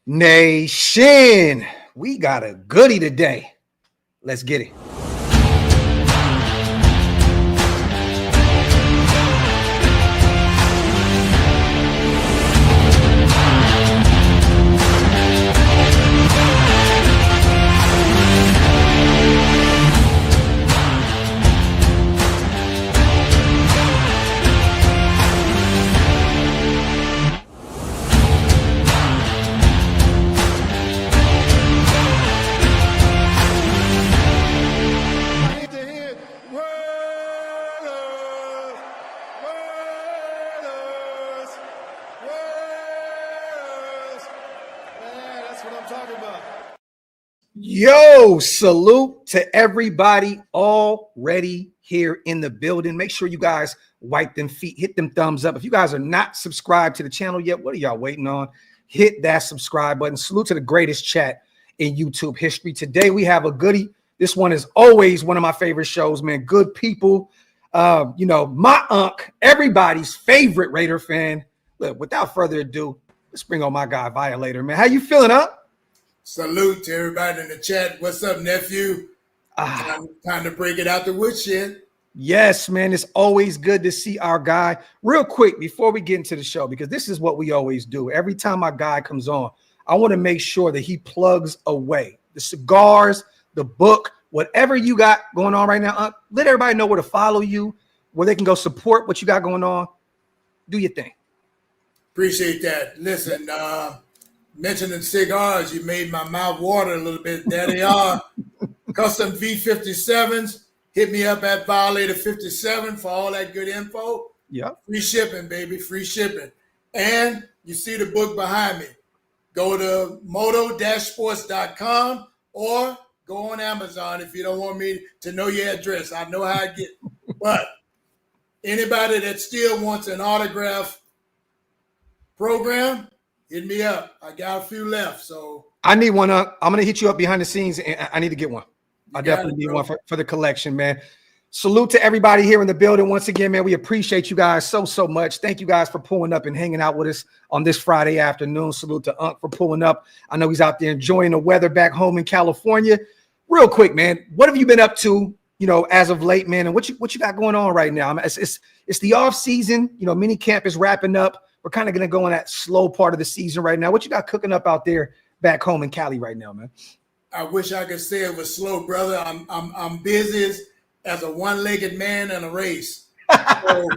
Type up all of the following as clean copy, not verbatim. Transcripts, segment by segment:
Nation, we got a goodie today. Let's get it. Yo, salute to everybody already here in the building. Make sure you guys wipe them feet, hit them thumbs up. If you guys are not subscribed to the channel yet, what are y'all waiting on? Hit that subscribe button. Salute to the greatest chat in YouTube history. Today we have a goodie. This one is always one of my favorite shows, man. Good people. My unc, everybody's favorite Raider fan. Look, without further ado, let's bring on my guy, Violator, man. How you feeling, huh? Salute to everybody in the chat. What's up, nephew? Time to break it out the woodshed. Yes, man. It's always good to see our guy. Real quick, before we get into the show, because this is what we always do. Every time my guy comes on, I want to make sure that he plugs away the cigars, the book, whatever you got going on right now. Let everybody know where to follow you, where they can go support what you got going on. Do your thing. Appreciate that. Listen, mentioning cigars, you made my mouth water a little bit. There they are. Custom V57s. Hit me up at Violator 57 for all that good info. Yeah. Free shipping, baby. Free shipping. And you see the book behind me. Go to moto-sports.com or go on Amazon if you don't want me to know your address. I know how I get. But anybody that still wants an autograph program, hit me up. I got a few left. So I need one up. I'm going to hit you up behind the scenes, and I need to get one. I definitely need one for the collection, man. Salute to everybody here in the building. Once again, man, we appreciate you guys so much. Thank you guys for pulling up and hanging out with us on this Friday afternoon. Salute to Unc for pulling up. I know he's out there enjoying the weather back home in California. Real quick, man, what have you been up to, as of late, man? And what you got going on right now? I mean, it's the off season. Mini camp is wrapping up. We're kind of going to go in that slow part of the season right now. What you got cooking up out there back home in Cali right now, man? I wish I could say it was slow, brother. I'm busy as a one-legged man in a race. So,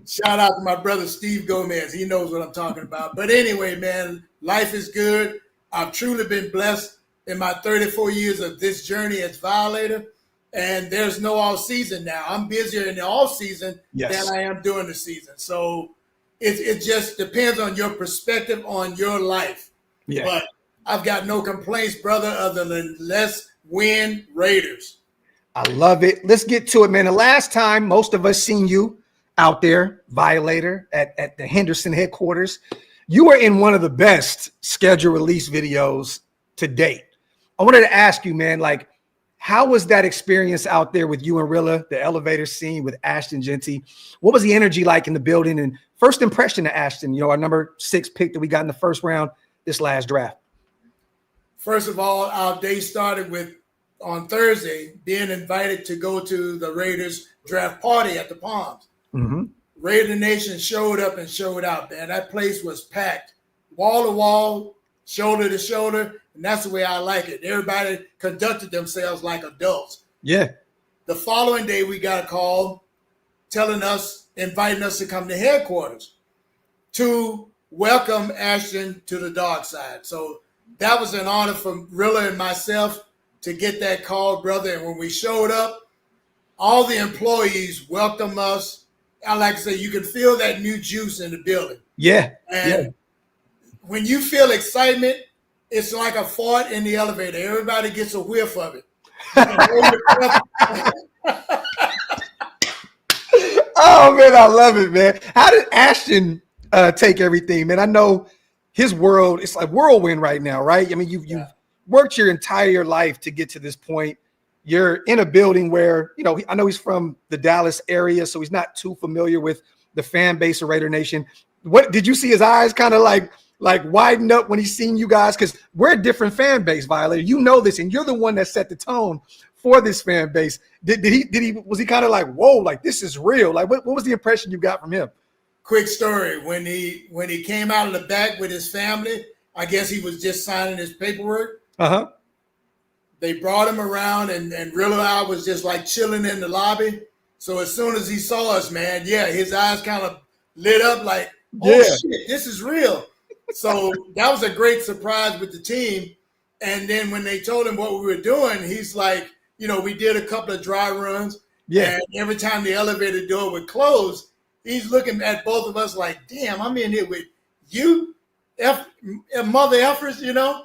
shout out to my brother Steve Gomez. He knows what I'm talking about. But anyway, man, life is good. I've truly been blessed in my 34 years of this journey as Violator. And there's no off season now. I'm busier in the off season than I am during the season. So it just depends on your perspective on your life. Yeah. But I've got no complaints, brother, other than let's win Raiders. I love it. Let's get to it, man. The last time most of us seen you out there, Violator, at the Henderson headquarters, you were in one of the best schedule release videos to date. I wanted to ask you, man, how was that experience out there with you and Rilla, the elevator scene with Ashton Genty? What was the energy like in the building? And first impression of Ashton, our number 6 pick that we got in the first round this last draft. First of all, our day started with, on Thursday, being invited to go to the Raiders draft party at the Palms. Mm-hmm. Raider Nation showed up and showed out, man. That place was packed, wall to wall, shoulder to shoulder, and that's the way I like it. Everybody conducted themselves like adults. Yeah. The following day, we got a call inviting us to come to headquarters to welcome Ashton to the dark side. So that was an honor for Rilla and myself to get that call, brother. And when we showed up, all the employees welcomed us. I like to say, you can feel that new juice in the building. Yeah. And when you feel excitement, it's like a fart in the elevator. Everybody gets a whiff of it. Oh, man, I love it, man. How did Ashton take everything, man? I know his world, it's like whirlwind right now, right? I mean, you've worked your entire life to get to this point. You're in a building where, I know he's from the Dallas area, so he's not too familiar with the fan base of Raider Nation. What did you see his eyes kind of like like widen up when he seen you guys? Because we're a different fan base, Violator. You know this, and you're the one that set the tone for this fan base. Was he kind of like, whoa, like this is real? Like what was the impression you got from him? Quick story. When he came out of the back with his family, I guess he was just signing his paperwork. Uh-huh. They brought him around and Real I was just like chilling in the lobby. So as soon as he saw us, man, yeah, his eyes kind of lit up like, oh shit, this is real. So that was a great surprise with the team. And then when they told him what we were doing, he's like, we did a couple of dry runs. Yeah. And every time the elevator door would close, he's looking at both of us like, damn, I'm in here with you, mother effers,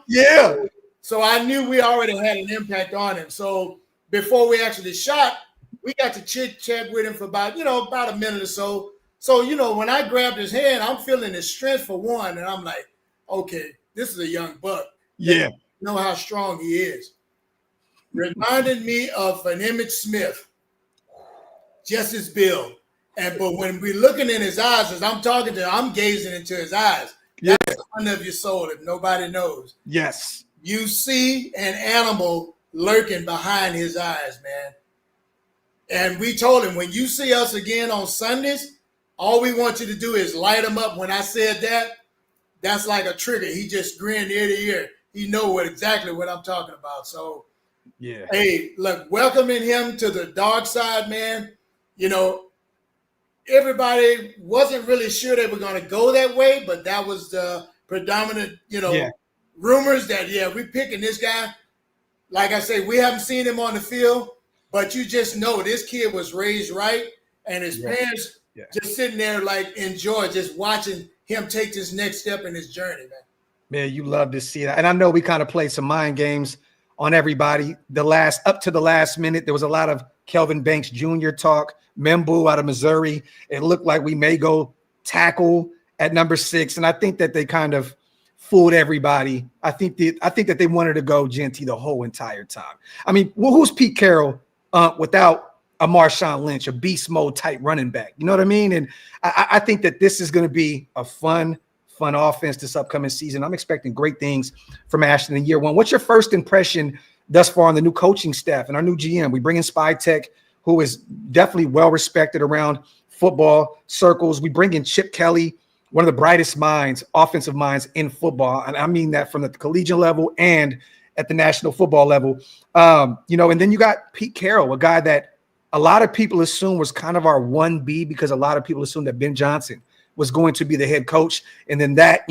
Yeah. So I knew we already had an impact on him. So before we actually shot, we got to chit chat with him for about a minute or so. So, when I grabbed his hand, I'm feeling his strength for one. And I'm like, okay, this is a young buck. Yeah. You know how strong he is. Reminded me of an Emmitt Smith, just his build. But when we're looking in his eyes, as I'm talking to him, I'm gazing into his eyes. That's the one of your soul if nobody knows. Yes. You see an animal lurking behind his eyes, man. And we told him, when you see us again on Sundays, all we want you to do is light him up. When I said that, that's like a trigger. He just grinned ear to ear. He know exactly what I'm talking about. So, yeah. Hey, look, welcoming him to the dark side, man. Everybody wasn't really sure they were going to go that way, but that was the predominant, rumors that, we're picking this guy. Like I say, we haven't seen him on the field, but you just know this kid was raised right, and his parents just sitting there like enjoy just watching him take this next step in his journey, man. Man, you love to see that. And I know we kind of played some mind games on everybody. Up to the last minute, there was a lot of Kelvin Banks Jr. talk. Membu out of Missouri. It looked like we may go tackle at number 6, and I think that they kind of fooled everybody. I think that they wanted to go Genty the whole entire time. I mean, who's Pete Carroll without a Marshawn Lynch, a beast mode type running back? You know what I mean? And I think that this is going to be a fun offense this upcoming season. I'm expecting great things from Ashton in year one. What's your first impression thus far on the new coaching staff and our new GM? We bring in Spytech, who is definitely well-respected around football circles. We bring in Chip Kelly, one of the brightest minds, offensive minds in football. And I mean that from the collegiate level and at the national football level. And then you got Pete Carroll, a guy that a lot of people assume was kind of our 1B because a lot of people assumed that Ben Johnson was going to be the head coach. And then that,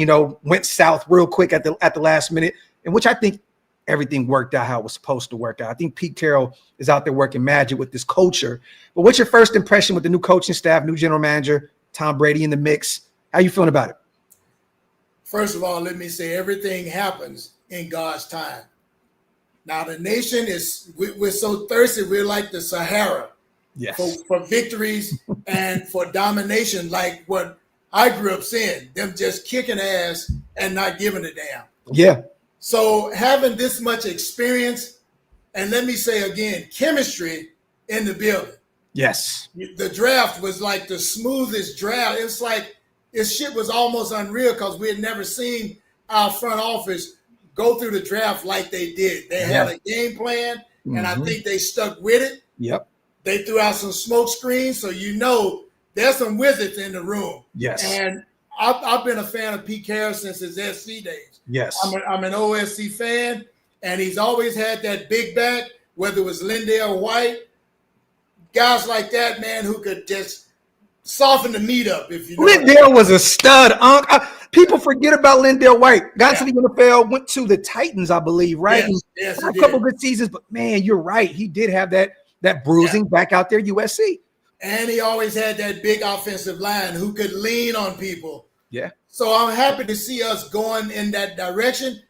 went south real quick at the last minute, in which I think everything worked out how it was supposed to work out. I think Pete Carroll is out there working magic with this culture. But what's your first impression with the new coaching staff, new general manager, Tom Brady in the mix? How you feeling about it? First of all, let me say everything happens in God's time. Now, the nation we're so thirsty. We're like the Sahara for victories and for domination, like what I grew up seeing, them just kicking ass and not giving a damn. Yeah. So having this much experience, and let me say again, chemistry in the building. Yes. The draft was like the smoothest draft. It's like this shit was almost unreal because we had never seen our front office go through the draft like they did. They had a game plan, and I think they stuck with it. Yep. They threw out some smoke screens, so there's some wizards in the room. Yes. And I've been a fan of Pete Carroll since his SC days. Yes. I'm an OSC fan, and he's always had that big back, whether it was Lindale White, guys like that, man, who could just soften the meat up. If you know Lindale was a stud. People forget about Lindale White. Got to the NFL, went to the Titans, I believe, right? Yes, a couple good seasons, but man, you're right. He did have that bruising back out there, USC. And he always had that big offensive line who could lean on people. Yeah. So I'm happy to see us going in that direction.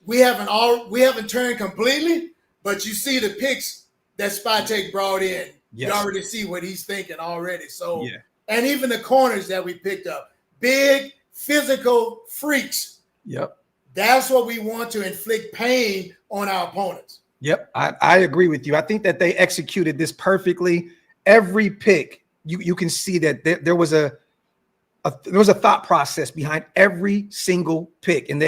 We haven't turned completely, but you see the picks that Spytech brought in. Yes. You already see what he's thinking already. So, and even the corners that we picked up, big physical freaks. Yep. That's what we want to inflict pain on our opponents. Yep. I agree with you. I think that they executed this perfectly. Every pick, you can see that there was a there was a thought process behind every single pick. And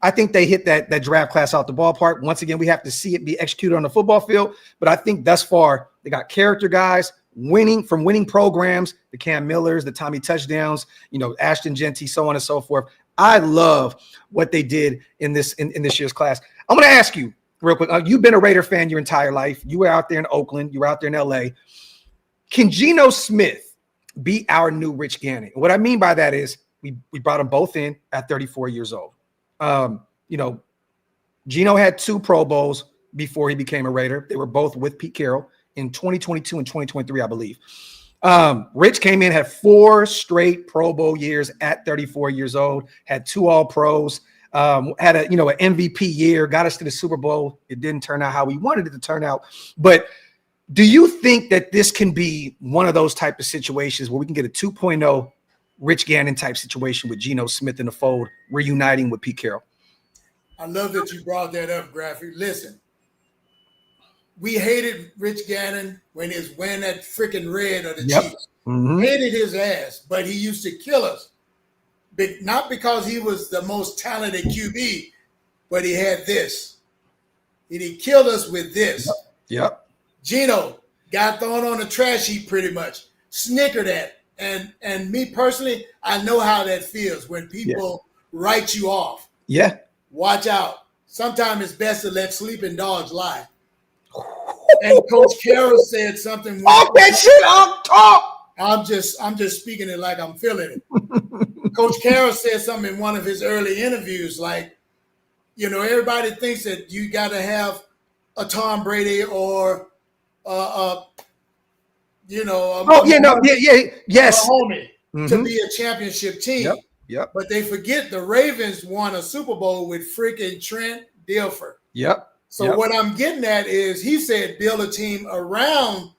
I think they hit that draft class out the ballpark. Once again, we have to see it be executed on the football field. But I think thus far, they got character guys winning programs, the Cam Millers, the Tommy Touchdowns, Ashton Genty, so on and so forth. I love what they did in this year's class. I'm going to ask you real quick. You've been a Raider fan your entire life. You were out there in Oakland. You were out there in LA. Can Gino Smith be our new Rich Gannon? What I mean by that is we brought them both in at 34 years old. Gino had 2 Pro Bowls before he became a Raider. They were both with Pete Carroll in 2022 and 2023, I believe. Rich came in, had 4 straight Pro Bowl years at 34 years old, had 2 All-Pros, had an MVP year, got us to the Super Bowl. It didn't turn out how we wanted it to turn out. But do you think that this can be one of those type of situations where we can get a 2.0 Rich Gannon type situation with Gino Smith in the fold, reuniting with Pete Carroll? I love that you brought that up, Graphk. Listen, we hated Rich Gannon when he was wearing that freaking red of the Chiefs. Mm-hmm. Hated his ass, but he used to kill us. Not because he was the most talented QB, but he had this. And he killed us with this. Yep. Gino got thrown on the trash heap pretty much, snickered at. And me personally, I know how that feels when people write you off. Yeah. Watch out. Sometimes it's best to let sleeping dogs lie. And Coach Carroll said something. Talk that shit up, talk. I'm just speaking it like I'm feeling it. Coach Carroll said something in one of his early interviews, like, everybody thinks that you got to have a Tom Brady or yes, a homie to be a championship team. Yep. But they forget the Ravens won a Super Bowl with freaking Trent Dilfer. Yep. So what I'm getting at is he said build a team around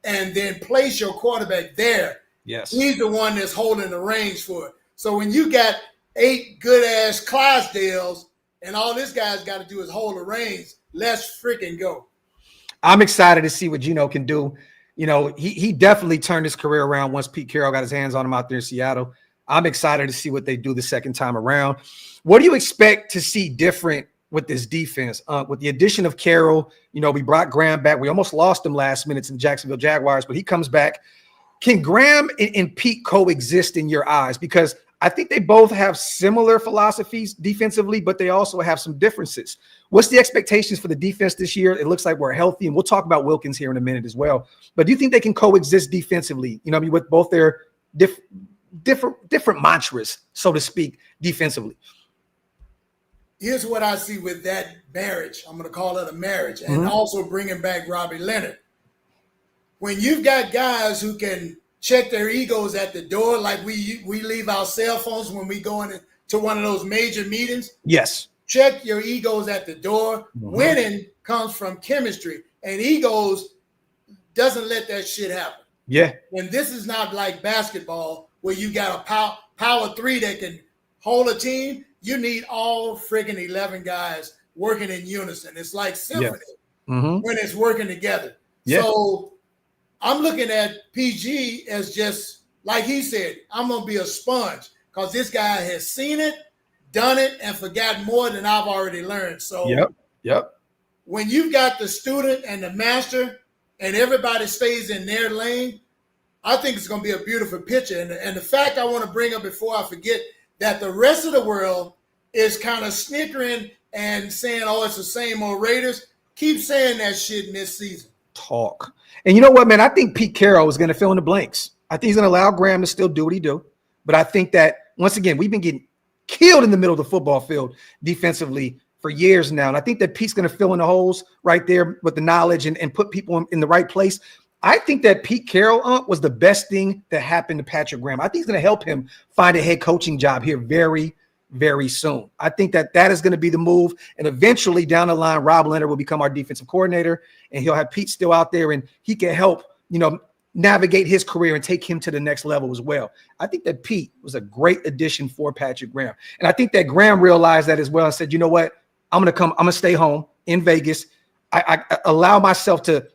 and then place your quarterback there. Yes. He's the one that's holding the reins for it. So when you got 8 good-ass Clydesdales and all this guy's got to do is hold the reins, let's freaking go. I'm excited to see what Gino can do. He definitely turned his career around once Pete Carroll got his hands on him out there in Seattle. I'm excited to see what they do the second time around. What do you expect to see different with this defense? With the addition of Carroll, we brought Graham back. We almost lost him last minute to the Jacksonville Jaguars, but he comes back. Can Graham and Pete coexist in your eyes? Because I think they both have similar philosophies defensively, but they also have some differences. What's the expectations for the defense this year? It looks like we're healthy, and we'll talk about Wilkins here in a minute as well. But do you think they can coexist defensively, with both their different mantras, so to speak, defensively? Here's what I see with that marriage. I'm going to call it a marriage, and also bringing back Robbie Leonard. When you've got guys who can check their egos at the door, like we leave our cell phones when we go into one of those major meetings. Yes. Check your egos at the door. Winning comes from chemistry, and egos doesn't let that shit happen. Yeah. And this is not like basketball where you got a power 3 that can hold a team. You need all friggin' 11 guys working in unison. It's like symphony when it's working together. Yeah. So I'm looking at PG as just, like he said, I'm going to be a sponge because this guy has seen it, done it, and forgotten more than I've already learned. So when you've got the student and the master and everybody stays in their lane, I think it's going to be a beautiful picture. And the fact I want to bring up before I forget that the rest of the world is kind of snickering and saying, oh, it's the same old Raiders. Keep saying that shit in this season. Talk. And you know what, man? I think Pete Carroll is going to fill in the blanks. I think he's going to allow Graham to still do what he do. But I think that, once again, we've been getting killed in the middle of the football field defensively for years now. And I think that Pete's going to fill in the holes right there with the knowledge and put people in the right place. I think that Pete Carroll was the best thing that happened to Patrick Graham. I think he's going to help him find a head coaching job here very, very soon. I think that is going to be the move. And eventually down the line, Rob Leonard will become our defensive coordinator, and he'll have Pete still out there, and he can help, navigate his career and take him to the next level as well. I think that Pete was a great addition for Patrick Graham. And I think that Graham realized that as well and said, you know what? I'm going to stay home in Vegas. I allow myself to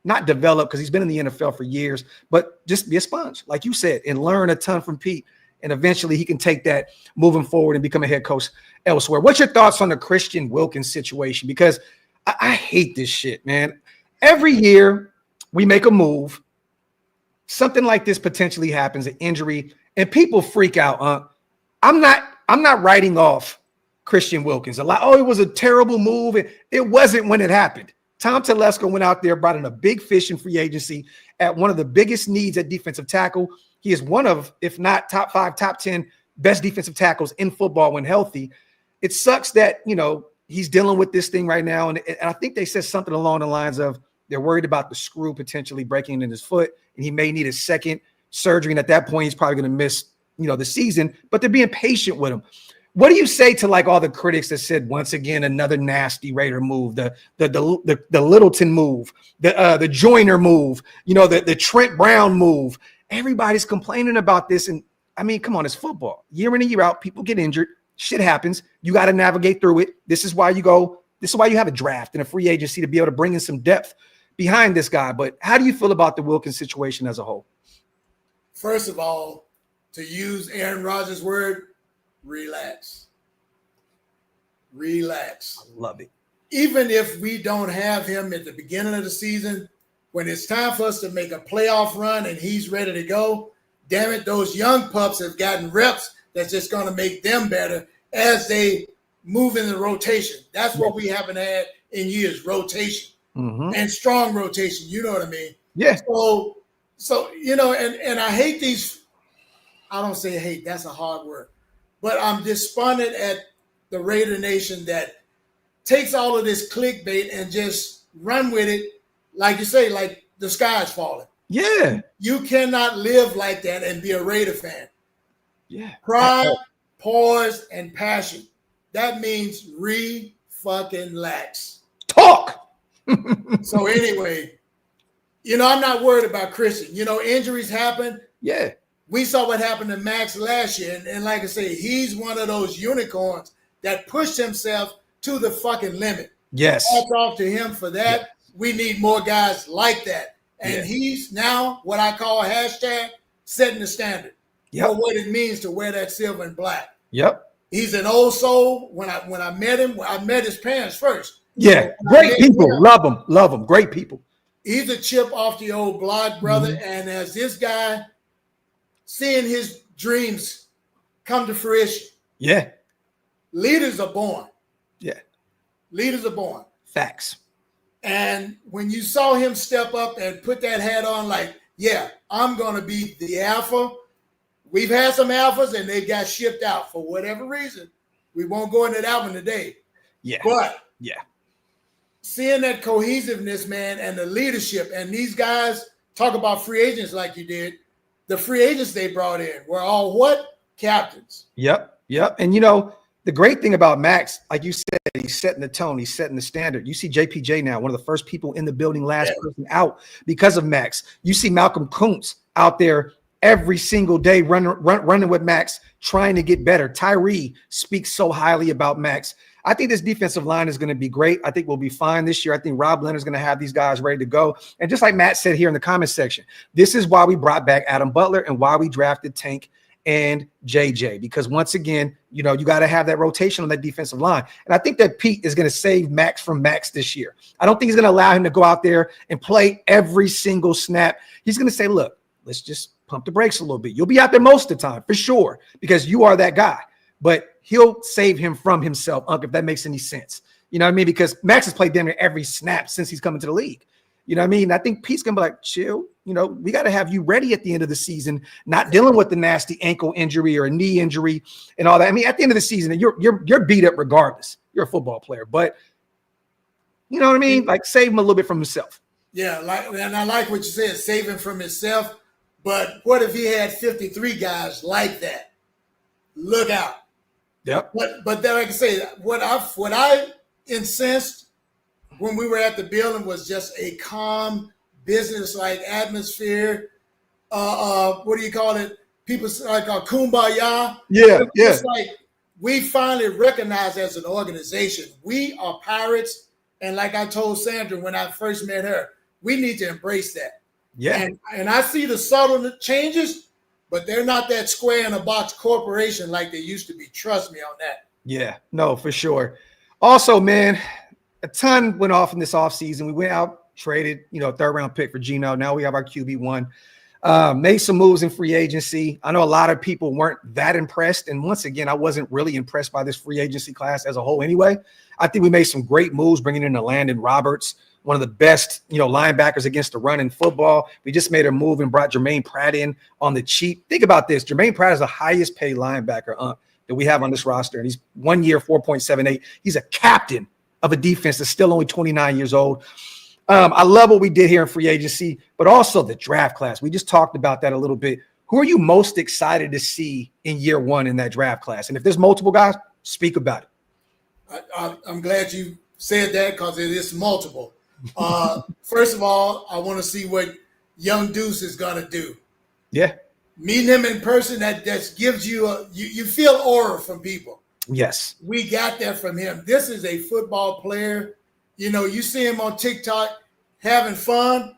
not develop, because he's been in the NFL for years, but just be a sponge, like you said, and learn a ton from Pete. and eventually he can take that moving forward and become a head coach elsewhere. What's your thoughts on the Christian Wilkins situation? Because I hate this shit, man. Every year we make a move, something like this potentially happens, an injury, and people freak out. I'm not writing off Christian Wilkins a lot. Oh, it was a terrible move. It wasn't when it happened. Tom Telesco went out there, brought in a big fish in free agency at one of the biggest needs at defensive tackle. He is one of, if not top 5, top 10 best defensive tackles in football when healthy. It sucks that, he's dealing with this thing right now. And I think they said something along the lines of they're worried about the screw potentially breaking in his foot, and he may need a second surgery. And at that point, he's probably going to miss, the season, but they're being patient with him. What do you say to like all the critics that said, once again, another nasty Raider move, the Littleton move, the Joyner move, the Trent Brown move? Everybody's complaining about this. And I mean, come on, it's football. Year in and year out, people get injured. Shit happens. You got to navigate through it. This is why you have a draft and a free agency to be able to bring in some depth behind this guy. But how do you feel about the Wilkins situation as a whole? First of all, to use Aaron Rodgers' word, relax. Relax. I love it. Even if we don't have him at the beginning of the season, when it's time for us to make a playoff run and he's ready to go, damn it, those young pups have gotten reps that's just going to make them better as they move in the rotation. That's what we haven't had in years, rotation and strong rotation. You know what I mean? Yeah. So and I hate these. I don't say hate. That's a hard word. But I'm despondent at the Raider Nation that takes all of this clickbait and just run with it, like you say, like the sky's falling. Yeah. You cannot live like that and be a Raider fan. Yeah. Pride, poise, and passion. That means fucking lax. Talk. So anyway, I'm not worried about Christian. Injuries happen. Yeah. We saw what happened to Max last year. And like I say, he's one of those unicorns that pushed himself to the fucking limit. Yes. Hats off to him for that. Yes. We need more guys like that. And he's now what I call setting the standard for what it means to wear that silver and black. Yep. He's an old soul. When I met him, I met his parents first. Yeah. So great people. Love them. Great people. He's a chip off the old block, brother. And as this guy seeing his dreams come to fruition. Yeah. Leaders are born. Yeah. Leaders are born. Facts. And when you saw him step up and put that hat on, like, I'm going to be the alpha. We've had some alphas and they got shipped out for whatever reason. We won't go into that one today. Yeah. But seeing that cohesiveness, man, and the leadership, and these guys talk about free agents like you did. The free agents they brought in were all what? Captains. Yep. And the great thing about Max, like you said, he's setting the tone, he's setting the standard. You see JPJ now, one of the first people in the building, last person out because of Max. You see Malcolm Kuntz out there every single day running with Max, trying to get better. Tyree speaks so highly about Max. I think this defensive line is going to be great. I think we'll be fine this year. I think Rob Leonard's going to have these guys ready to go. And just like Matt said here in the comment section, this is why we brought back Adam Butler and why we drafted Tank and JJ, because once again, you got to have that rotation on that defensive line. And I think that Pete is going to save Max from Max this year. I don't think he's going to allow him to go out there and play every single snap. He's going to say, look, let's just pump the brakes a little bit. You'll be out there most of the time for sure, because you are that guy, but he'll save him from himself, if that makes any sense. You know what I mean? Because Max has played damn near every snap since he's coming to the league. You know what I mean? I think Pete's going to be like, chill. We got to have you ready at the end of the season, not dealing with the nasty ankle injury or a knee injury and all that. I mean, at the end of the season, you're beat up regardless. You're a football player, but you know what I mean? Like, save him a little bit from himself. Yeah, and I like what you said, save him from himself. But what if he had 53 guys like that? Look out. Yep. But then, like I say, what I incensed when we were at the building was just a calm, business-like atmosphere. What do you call it? People like kumbaya. Yeah. It's like we finally recognize as an organization, we are pirates. And like I told Sandra when I first met her, we need to embrace that. Yeah. And I see the subtle changes, but they're not that square in a box corporation like they used to be. Trust me on that. Yeah, no, for sure. Also, man, a ton went off in this offseason. We went out, traded, third round pick for Gino. Now we have our QB1. Made some moves in free agency. I know a lot of people weren't that impressed. And once again, I wasn't really impressed by this free agency class as a whole anyway. I think we made some great moves bringing in Landon Roberts, one of the best, linebackers against the run in football. We just made a move and brought Jermaine Pratt in on the cheap. Think about this. Jermaine Pratt is the highest paid linebacker that we have on this roster. And he's 1 year, 4.78. He's a captain of a defense that's still only 29 years old. I love what we did here in free agency, but also the draft class. We just talked about that a little bit. Who are you most excited to see in year one in that draft class? And if there's multiple guys, speak about it. I'm glad you said that because it is multiple. First of all, I want to see what young Deuce is going to do. Yeah. Meeting him in person, that gives you you feel aura from people. Yes. We got that from him. This is a football player. You see him on TikTok having fun.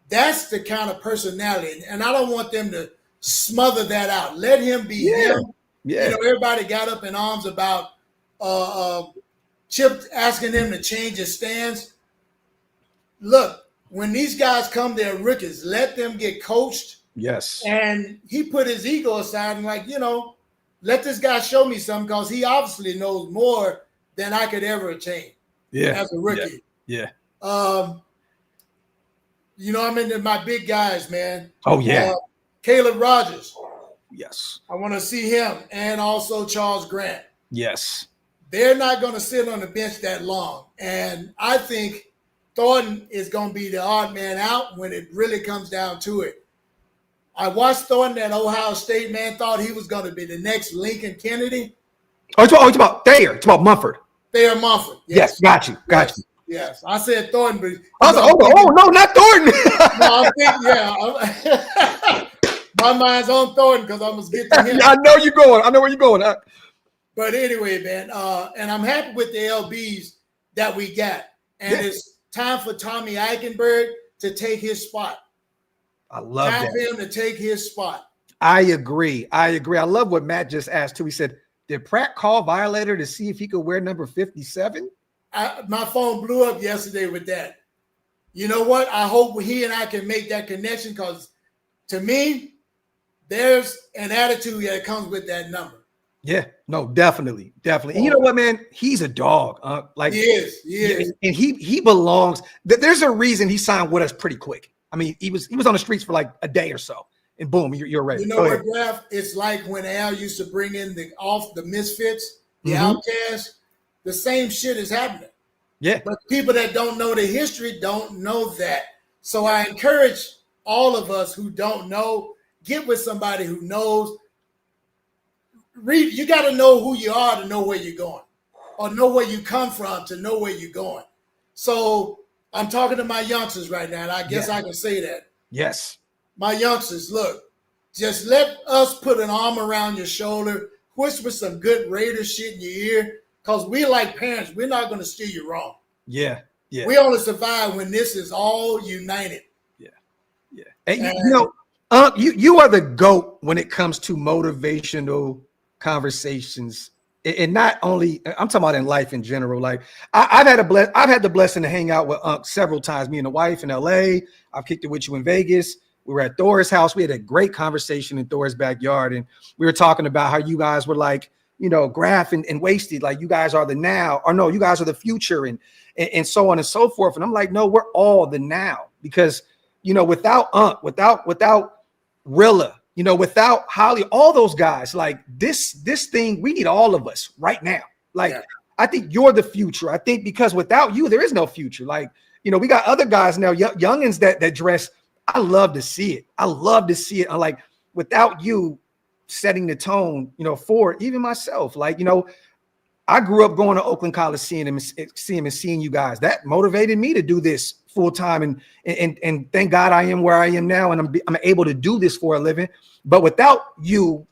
That's the kind of personality. And I don't want them to smother that out. Let him be him. Yeah. Everybody got up in arms about Chip asking him to change his stance. Look, when these guys come, they're rookies. Let them get coached. Yes. And he put his ego aside and let this guy show me something because he obviously knows more than I could ever attain. Yeah, as a rookie. Yeah. I'm into my big guys, man. Oh, yeah. Caleb Rogers. Yes. I want to see him and also Charles Grant. Yes. They're not going to sit on the bench that long. And I think Thornton is going to be the odd man out when it really comes down to it. I watched Thornton at Ohio State, man, thought he was going to be the next Lincoln Kennedy. Oh, it's about Thayer. It's about Mumford. Thayer Mumford. Yes, got you. Yes, I said Thornton, but I was like, no, not Thornton. My mind's on Thornton because I must get to him. I know you're going. I know where you're going. But anyway, man, and I'm happy with the LBs that we got. And it's time for Tommy Eichenberg to take his spot. I love that. Time for him to take his spot. I agree. I love what Matt just asked too. He said, did Pratt call Violator to see if he could wear number 57? My phone blew up yesterday with that. You know what? I hope he and I can make that connection because to me, there's an attitude that comes with that number. Yeah, no, definitely. And you know what, man? He's a dog. He is. And he belongs. There's a reason he signed with us pretty quick. I mean, he was on the streets for like a day or so. And boom, you're ready. You know what, Graphk? It's like when Al used to bring in the misfits, the outcasts. The same shit is happening. Yeah. But people that don't know the history don't know that. So I encourage all of us who don't know, get with somebody who knows. You got to know who you are to know where you're going, or know where you come from to know where you're going. So I'm talking to my youngsters right now, and I guess I can say that. Yes. My youngsters, look, just let us put an arm around your shoulder, whisper some good Raider shit in your ear, because we like parents, we're not going to steer you wrong. Yeah. We only survive when this is all united. Yeah. And you are the GOAT when it comes to motivational conversations. And not only, I'm talking about in life in general. Like I've had the blessing to hang out with Unc several times. Me and the wife in LA. I've kicked it with you in Vegas. We were at Thor's house. We had a great conversation in Thor's backyard, and we were talking about how you guys were like, Graphk and Wasted, like you guys are the now, or no, you guys are the future, and so on and so forth. And I'm like, no, we're all the now, because without Unc, without Rilla, without Holly, all those guys, like this thing, we need all of us right now. Like, I think you're the future. I think because without you, there is no future. Like, we got other guys now, youngins that dress. I love to see it. I'm like, without you setting the tone, for even myself, like, I grew up going to Oakland College, seeing you guys. That motivated me to do this full time, and thank God I am where I am now, and I'm able to do this for a living. But without you,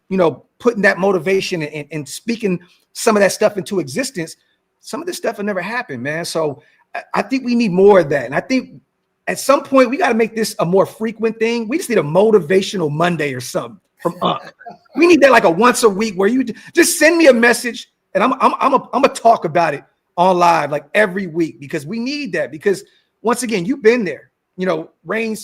putting that motivation and speaking some of that stuff into existence, some of this stuff would never happen, man. So I think we need more of that, and I think at some point we got to make this a more frequent thing. We just need a motivational Monday or something. from Unc. We need that like a once a week where you just send me a message and I'm gonna talk about it on live like every week because we need that. Because once again, you've been there, you know, rain,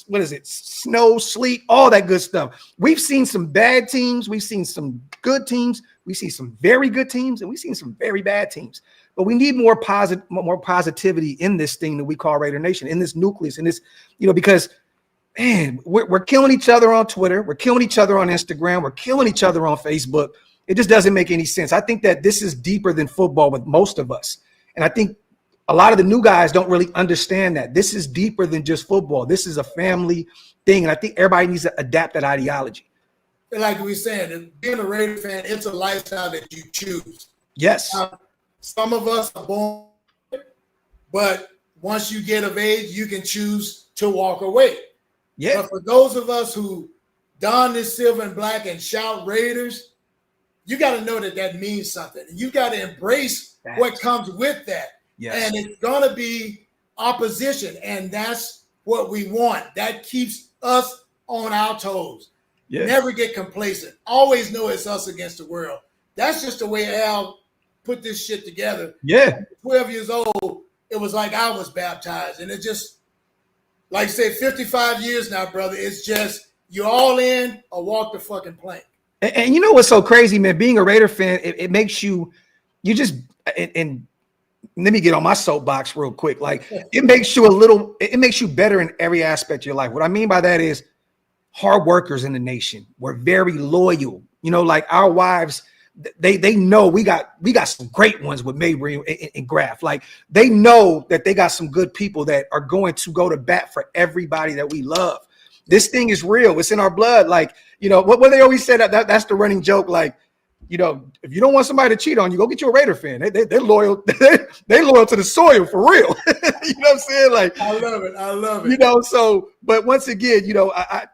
what is it, snow, sleet, all that good stuff. We've seen some bad teams, we've seen some good teams, we see some very good teams, and we've seen some very bad teams. But we need more positivity in this thing that we call Raider Nation, in this nucleus, in this, you know, because man, we're killing each other on Twitter, we're killing each other on Instagram, we're killing each other on Facebook. It just doesn't make any sense. I think that this is deeper than football with most of us. And I think a lot of the new guys don't really understand that. This is deeper than just football. This is a family thing. And I think everybody needs to adapt that ideology. Like we said, being a Raider fan, it's a lifestyle that you choose. Yes. Some of us are born, but once you get of age, you can choose to walk away. Yeah. But for those of us who don this silver and black and shout Raiders, you got to know that that means something. You got to embrace what comes with that. Yes. And it's going to be opposition, and that's what we want. That keeps us on our toes. Yes. Never get complacent. Always know it's us against the world. That's just the way Al put this shit together. Yeah. 12 years old, it was like I was baptized. And it just, like I said, 55 years now, brother, it's just you're all in or walk the fucking plank. And you know what's so crazy, man? Being a Raider fan, it makes you just and let me get on my soapbox real quick. Like it makes you better in every aspect of your life. What I mean by that is hard workers in the nation. We're very loyal. You know, like our wives, they know we got some great ones with Mabry and Graphk. Like they know that they got some good people that are going to go to bat for everybody that we love. This thing is real. It's in our blood. Like, you know, what they always said, that's the running joke. Like, you know, if you don't want somebody to cheat on you, go get you a Raider fan. They're loyal. They're loyal to the soil for real. You know what I'm saying? Like, I love it. You know, so, but once again, you know, I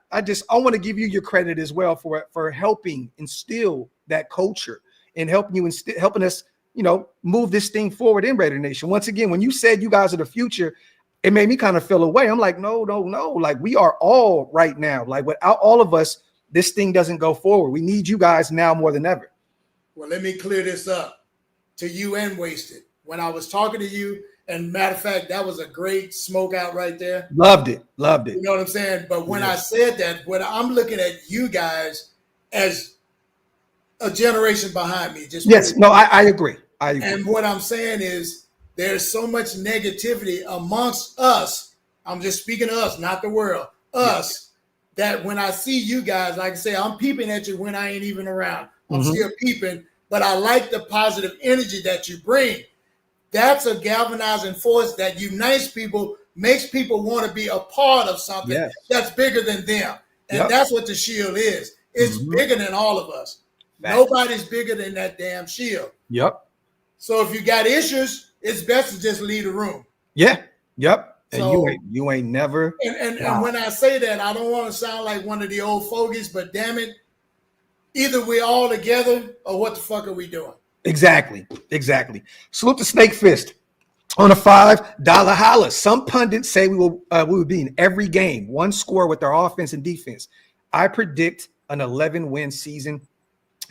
want to give you your credit as well for helping instill that culture and helping us, you know, move this thing forward in Raider Nation. Once again, when you said you guys are the future, it made me kind of feel away. I'm like, no. Like we are all right now. Like without all of us, this thing doesn't go forward. We need you guys now more than ever. Well, let me clear this up to you and Wasted. When I was talking to you, and matter of fact, that was a great smoke out right there. Loved it. You know what I'm saying? But when I said that, when I'm looking at you guys as a generation behind me. I agree. And what I'm saying is there's so much negativity amongst us. I'm just speaking to us, not the world. Us, that when I see you guys, like I say, I'm peeping at you when I ain't even around. I'm still peeping, but I like the positive energy that you bring. That's a galvanizing force that unites people, makes people want to be a part of something that's bigger than them. And that's what the shield is. It's bigger than all of us. Nobody's bigger than that damn shield. Yep. So if you got issues, it's best to just leave the room. Yeah. Yep. And So, you ain't never. And when I say that, I don't want to sound like one of the old fogies, but damn it, either we're all together or what the fuck are we doing? Exactly. Salute to Snake Fist on a $5 holla. Some pundits say we will be in every game, one score with our offense and defense. I predict an 11-win season.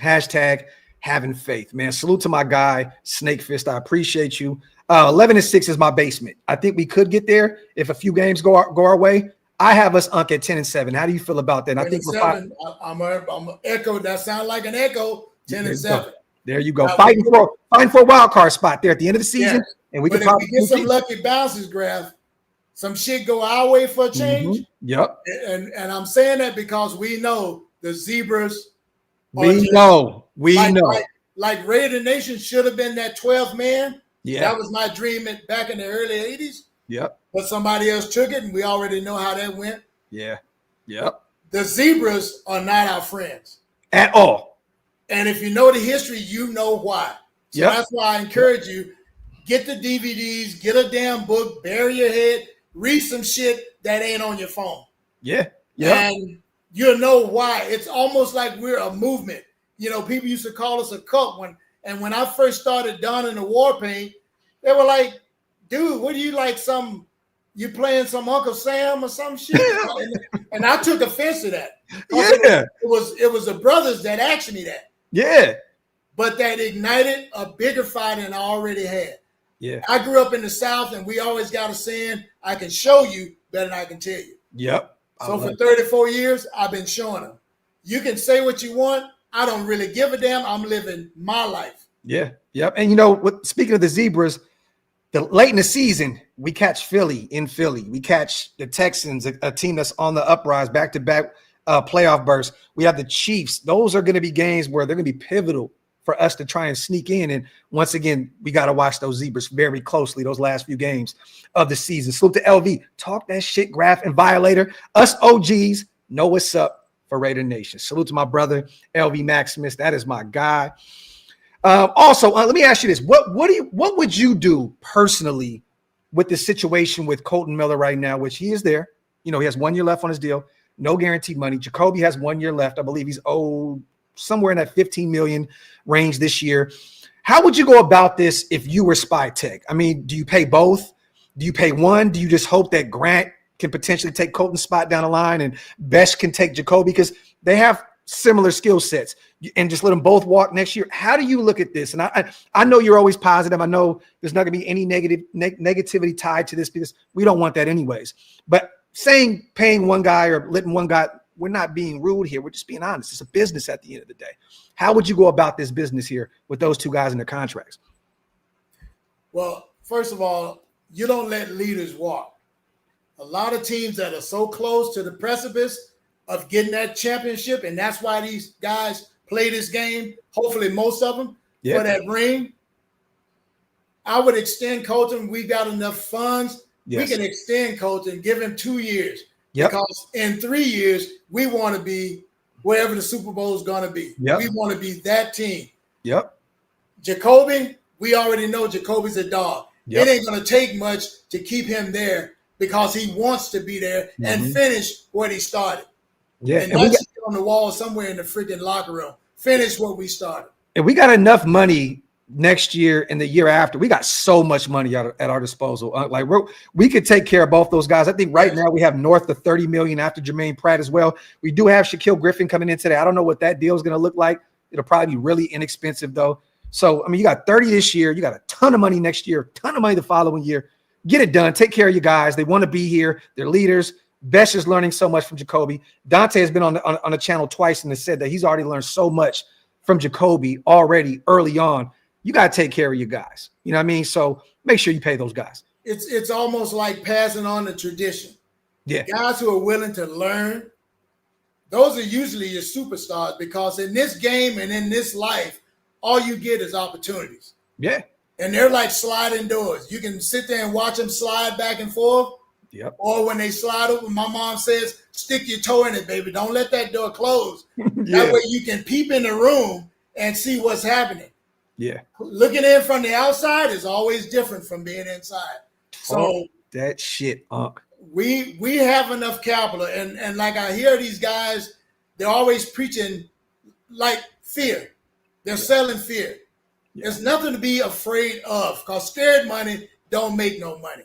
Hashtag having faith, man. Salute to my guy, Snake Fist. I appreciate you. 11-6 is my basement. I think we could get there if a few games go our way. I have us at 10-7. How do you feel about that? And I think we're fine. I'm gonna echo. That sound like an echo. 10-7. There you go. Fighting for a wild card spot there at the end of the season, and we can probably get some lucky bounces, Graphk. Some shit go our way for a change. Yep. And I'm saying that because we know the Zebras. We know. Like Raider Nation should have been that 12th man. Yeah. That was my dream back in the early 80s. Yep. But somebody else took it, and we already know how that went. Yeah. Yep. The Zebras are not our friends. At all. And if you know the history, you know why. So that's why I encourage you, get the DVDs, get a damn book, bury your head, read some shit that ain't on your phone. Yeah. Yeah. And you'll know why. It's almost like we're a movement. You know, people used to call us a cult. When I first started donning the war paint, they were like, dude, what are you, like some You playing some Uncle Sam or some shit? And I took offense to that. Yeah. It was the brothers that asked me that. Yeah. But that ignited a bigger fight than I already had. Yeah. I grew up in the South, and we always got a saying, I can show you better than I can tell you. Yep. So for 34 years, I've been showing them. You can say what you want. I don't really give a damn. I'm living my life. Yeah. Yep. And, you know, speaking of the Zebras, late in the season, we catch Philly in Philly. We catch the Texans, a team that's on the uprise, back-to-back playoff bursts. We have the Chiefs. Those are going to be games where they're going to be pivotal for us to try and sneak in. And once again, we got to watch those Zebras very closely, those last few games of the season. Salute to LV. Talk that shit, Graphk and Violator. Us OGs know what's up for Raider Nation. Salute to my brother, LV Maximus. That is my guy. Also, let me ask you this. What would you do personally with the situation with Kolton Miller right now, which he is there? You know, he has 1 year left on his deal, no guaranteed money. Jacoby has 1 year left. I believe he's owed somewhere in that 15 million range this year. How would you go about this if you were Spy Tech? I mean, do you pay both? Do you pay one? Do you just hope that Grant can potentially take Kolton's spot down the line and Besh can take Jacoby, because they have similar skill sets, and just let them both walk next year? How do you look at this? And I know you're always positive. I know there's not going to be any negativity tied to this, because we don't want that anyways. But saying paying one guy or letting one guy, we're not being rude here. We're just being honest. It's a business at the end of the day. How would you go about this business here with those two guys in their contracts? Well, first of all, you don't let leaders walk. A lot of teams that are so close to the precipice of getting that championship, and that's why these guys play this game, hopefully most of them, for that ring. I would extend Kolton. We got enough funds. Yes. We can extend Kolton, give him 2 years. Yep. Because in 3 years, we want to be wherever the Super Bowl is going to be. Yep. We want to be that team. Yep. Jacoby, we already know Jacoby's a dog. Yep. It ain't going to take much to keep him there, because he wants to be there and finish what he started. Yeah, and that's on the wall somewhere in the freaking locker room. Finish what we started. And we got enough money next year and the year after. We got so much money at our disposal. We could take care of both those guys. I think right now we have north of 30 million after Jermaine Pratt as well. We do have Shaquille Griffin coming in today. I don't know what that deal is going to look like. It'll probably be really inexpensive though. So, I mean, you got 30 this year. You got a ton of money next year, a ton of money the following year. Get it done. Take care of your guys. They want to be here. They're leaders. Besh is learning so much from Jacoby. Dante has been on the channel twice and has said that he's already learned so much from Jacoby already early on. You got to take care of your guys. You know what I mean? So make sure you pay those guys. It's almost like passing on the tradition. Yeah. Guys who are willing to learn, those are usually your superstars, because in this game and in this life, all you get is opportunities. Yeah. And they're like sliding doors. You can sit there and watch them slide back and forth. Yep. Or when they slide open, my mom says, stick your toe in it, baby. Don't let that door close. That way you can peep in the room and see what's happening. Yeah. Looking in from the outside is always different from being inside. So that shit, Unc. We have enough capital. And like I hear these guys, they're always preaching like fear. They're selling fear. There's nothing to be afraid of, because scared money don't make no money.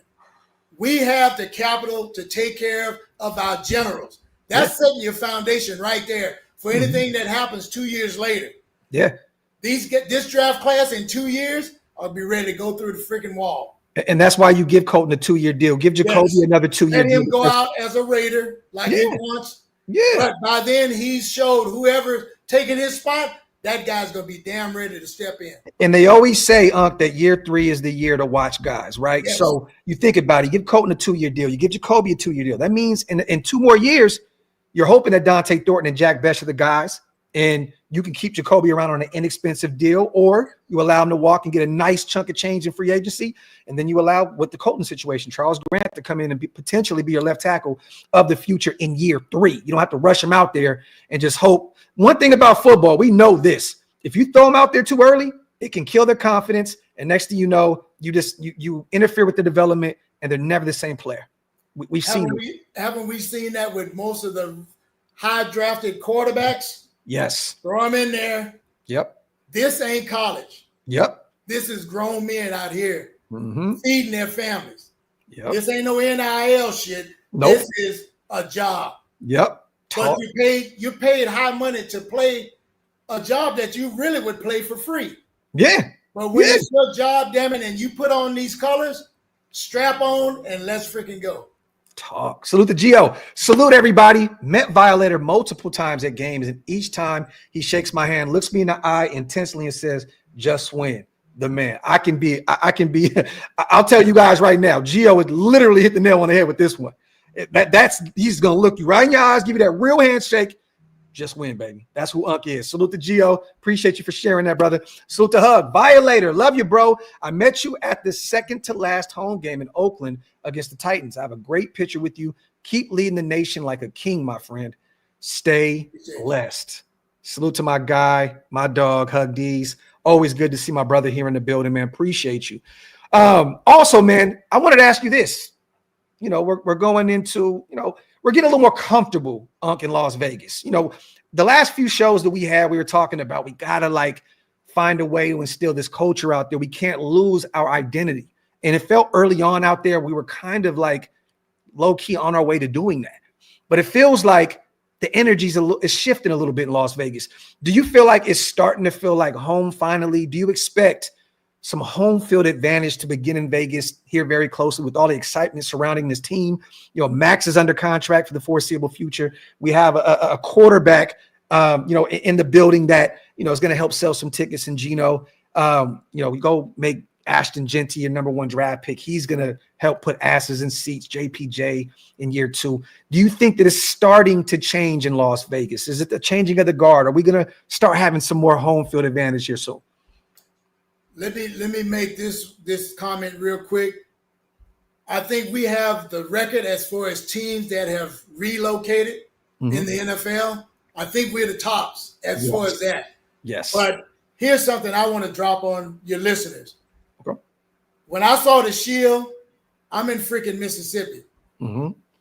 We have the capital to take care of our generals. That's setting your foundation right there for anything that happens 2 years later. Yeah. This draft class in 2 years, I'll be ready to go through the freaking wall. And that's why you give Kolton a 2 year deal. Give Jacoby another 2 year deal. Let him go out as a Raider like he wants. Yeah. But by then he's showed whoever's taking his spot, that guy's going to be damn ready to step in. And they always say, Unc, that year 3 is the year to watch guys, right? Yes. So you think about it. You give Kolton a 2 year deal. You give Jacoby a 2 year deal. That means in 2 more years, you're hoping that Dante Thornton and Jack Besh are the guys, and you can keep Jacoby around on an inexpensive deal, or you allow him to walk and get a nice chunk of change in free agency, and then you allow, with the Kolton situation, Charles Grant to come in and potentially be your left tackle of the future in year 3. You don't have to rush him out there and just hope. One thing about football, we know this. If you throw them out there too early, it can kill their confidence, and next thing you know, you interfere with the development, and they're never the same player. We've seen it. Haven't we seen that with most of the high drafted quarterbacks? Yes. Throw them in there. Yep. This ain't college. Yep. This is grown men out here feeding their families. Yep. This ain't no NIL shit. Nope. This is a job. Yep. But you paid high money to play a job that you really would play for free. Yeah. But when it's your job, damn it, and you put on these colors, strap on and let's freaking go. Talk. Salute to Gio. Salute everybody. Met Violator multiple times at games, and each time he shakes my hand, looks me in the eye intensely, and says, "Just win." The man. I can be. I'll tell you guys right now. Gio would literally hit the nail on the head with this one. He's gonna look you right in your eyes, give you that real handshake. Just win, baby. That's who Unc is. Salute to Gio. Appreciate you for sharing that, brother. Salute to Hug. Violator. Love you, bro. I met you at the second to last home game in Oakland against the Titans. I have a great picture with you. Keep leading the nation like a king, my friend. Stay blessed. Salute to my guy, my dog, Hug D's. Always good to see my brother here in the building, man. Appreciate you. Also, man, I wanted to ask you this. You know, we're going into, we're getting a little more comfortable, Unc, in Las Vegas. The last few shows that we had, we were talking about, we got to find a way to instill this culture out there. We can't lose our identity. And it felt early on out there, we were kind of low key on our way to doing that. But it feels like the energy is shifting a little bit in Las Vegas. Do you feel like it's starting to feel like home finally? Do you expect some home field advantage to begin in Vegas here very closely with all the excitement surrounding this team? Max is under contract for the foreseeable future. We have a quarterback, in the building that, is going to help sell some tickets. And Gino, we go make Ashton Genty your #1 draft pick. He's going to help put asses in seats, JPJ in year 2. Do you think that it's starting to change in Las Vegas? Is it the changing of the guard? Are we going to start having some more home field advantage here soon? Let me make this comment real quick. I think we have the record as far as teams that have relocated in the NFL. I think we're the tops as far as that. Yes. But here's something I want to drop on your listeners. Okay. When I saw the Shield, I'm in freaking Mississippi.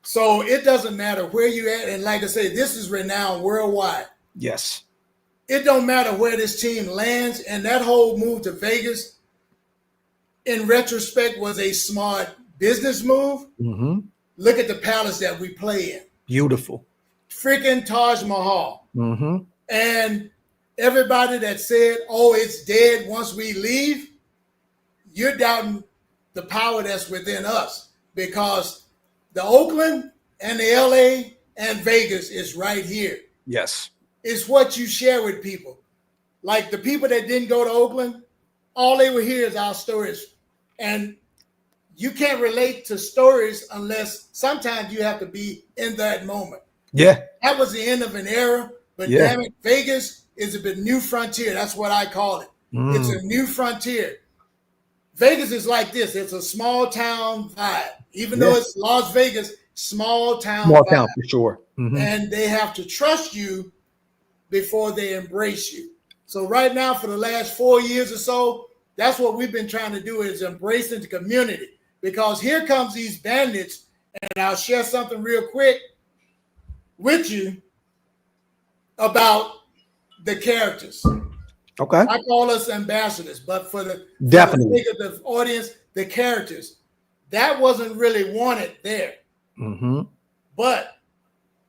So it doesn't matter where you at. And like I say, this is renowned worldwide. Yes. It don't matter where this team lands, and that whole move to Vegas, in retrospect, was a smart business move. Look at the palace that we play in. Beautiful. Freaking Taj Mahal. And everybody that said, oh, it's dead once we leave, you're doubting the power that's within us, because the Oakland and the LA and Vegas is right here. Yes. It's what you share with people. Like the people that didn't go to Oakland, all they would hear is our stories. And you can't relate to stories unless sometimes you have to be in that moment. Yeah. That was the end of an era, but damn it, Vegas is a new frontier. That's what I call it. It's a new frontier. Vegas is like this. It's a small town vibe. Even though it's Las Vegas, small town Small vibe. town for sure. And they have to trust you before they embrace you. So right now, for the last 4 years or so, that's what we've been trying to do, is embracing the community. Because here comes these bandits, and I'll share something real quick with you about the characters. Okay. I call us ambassadors, but for the definitely sake of the audience, the characters, that wasn't really wanted there. But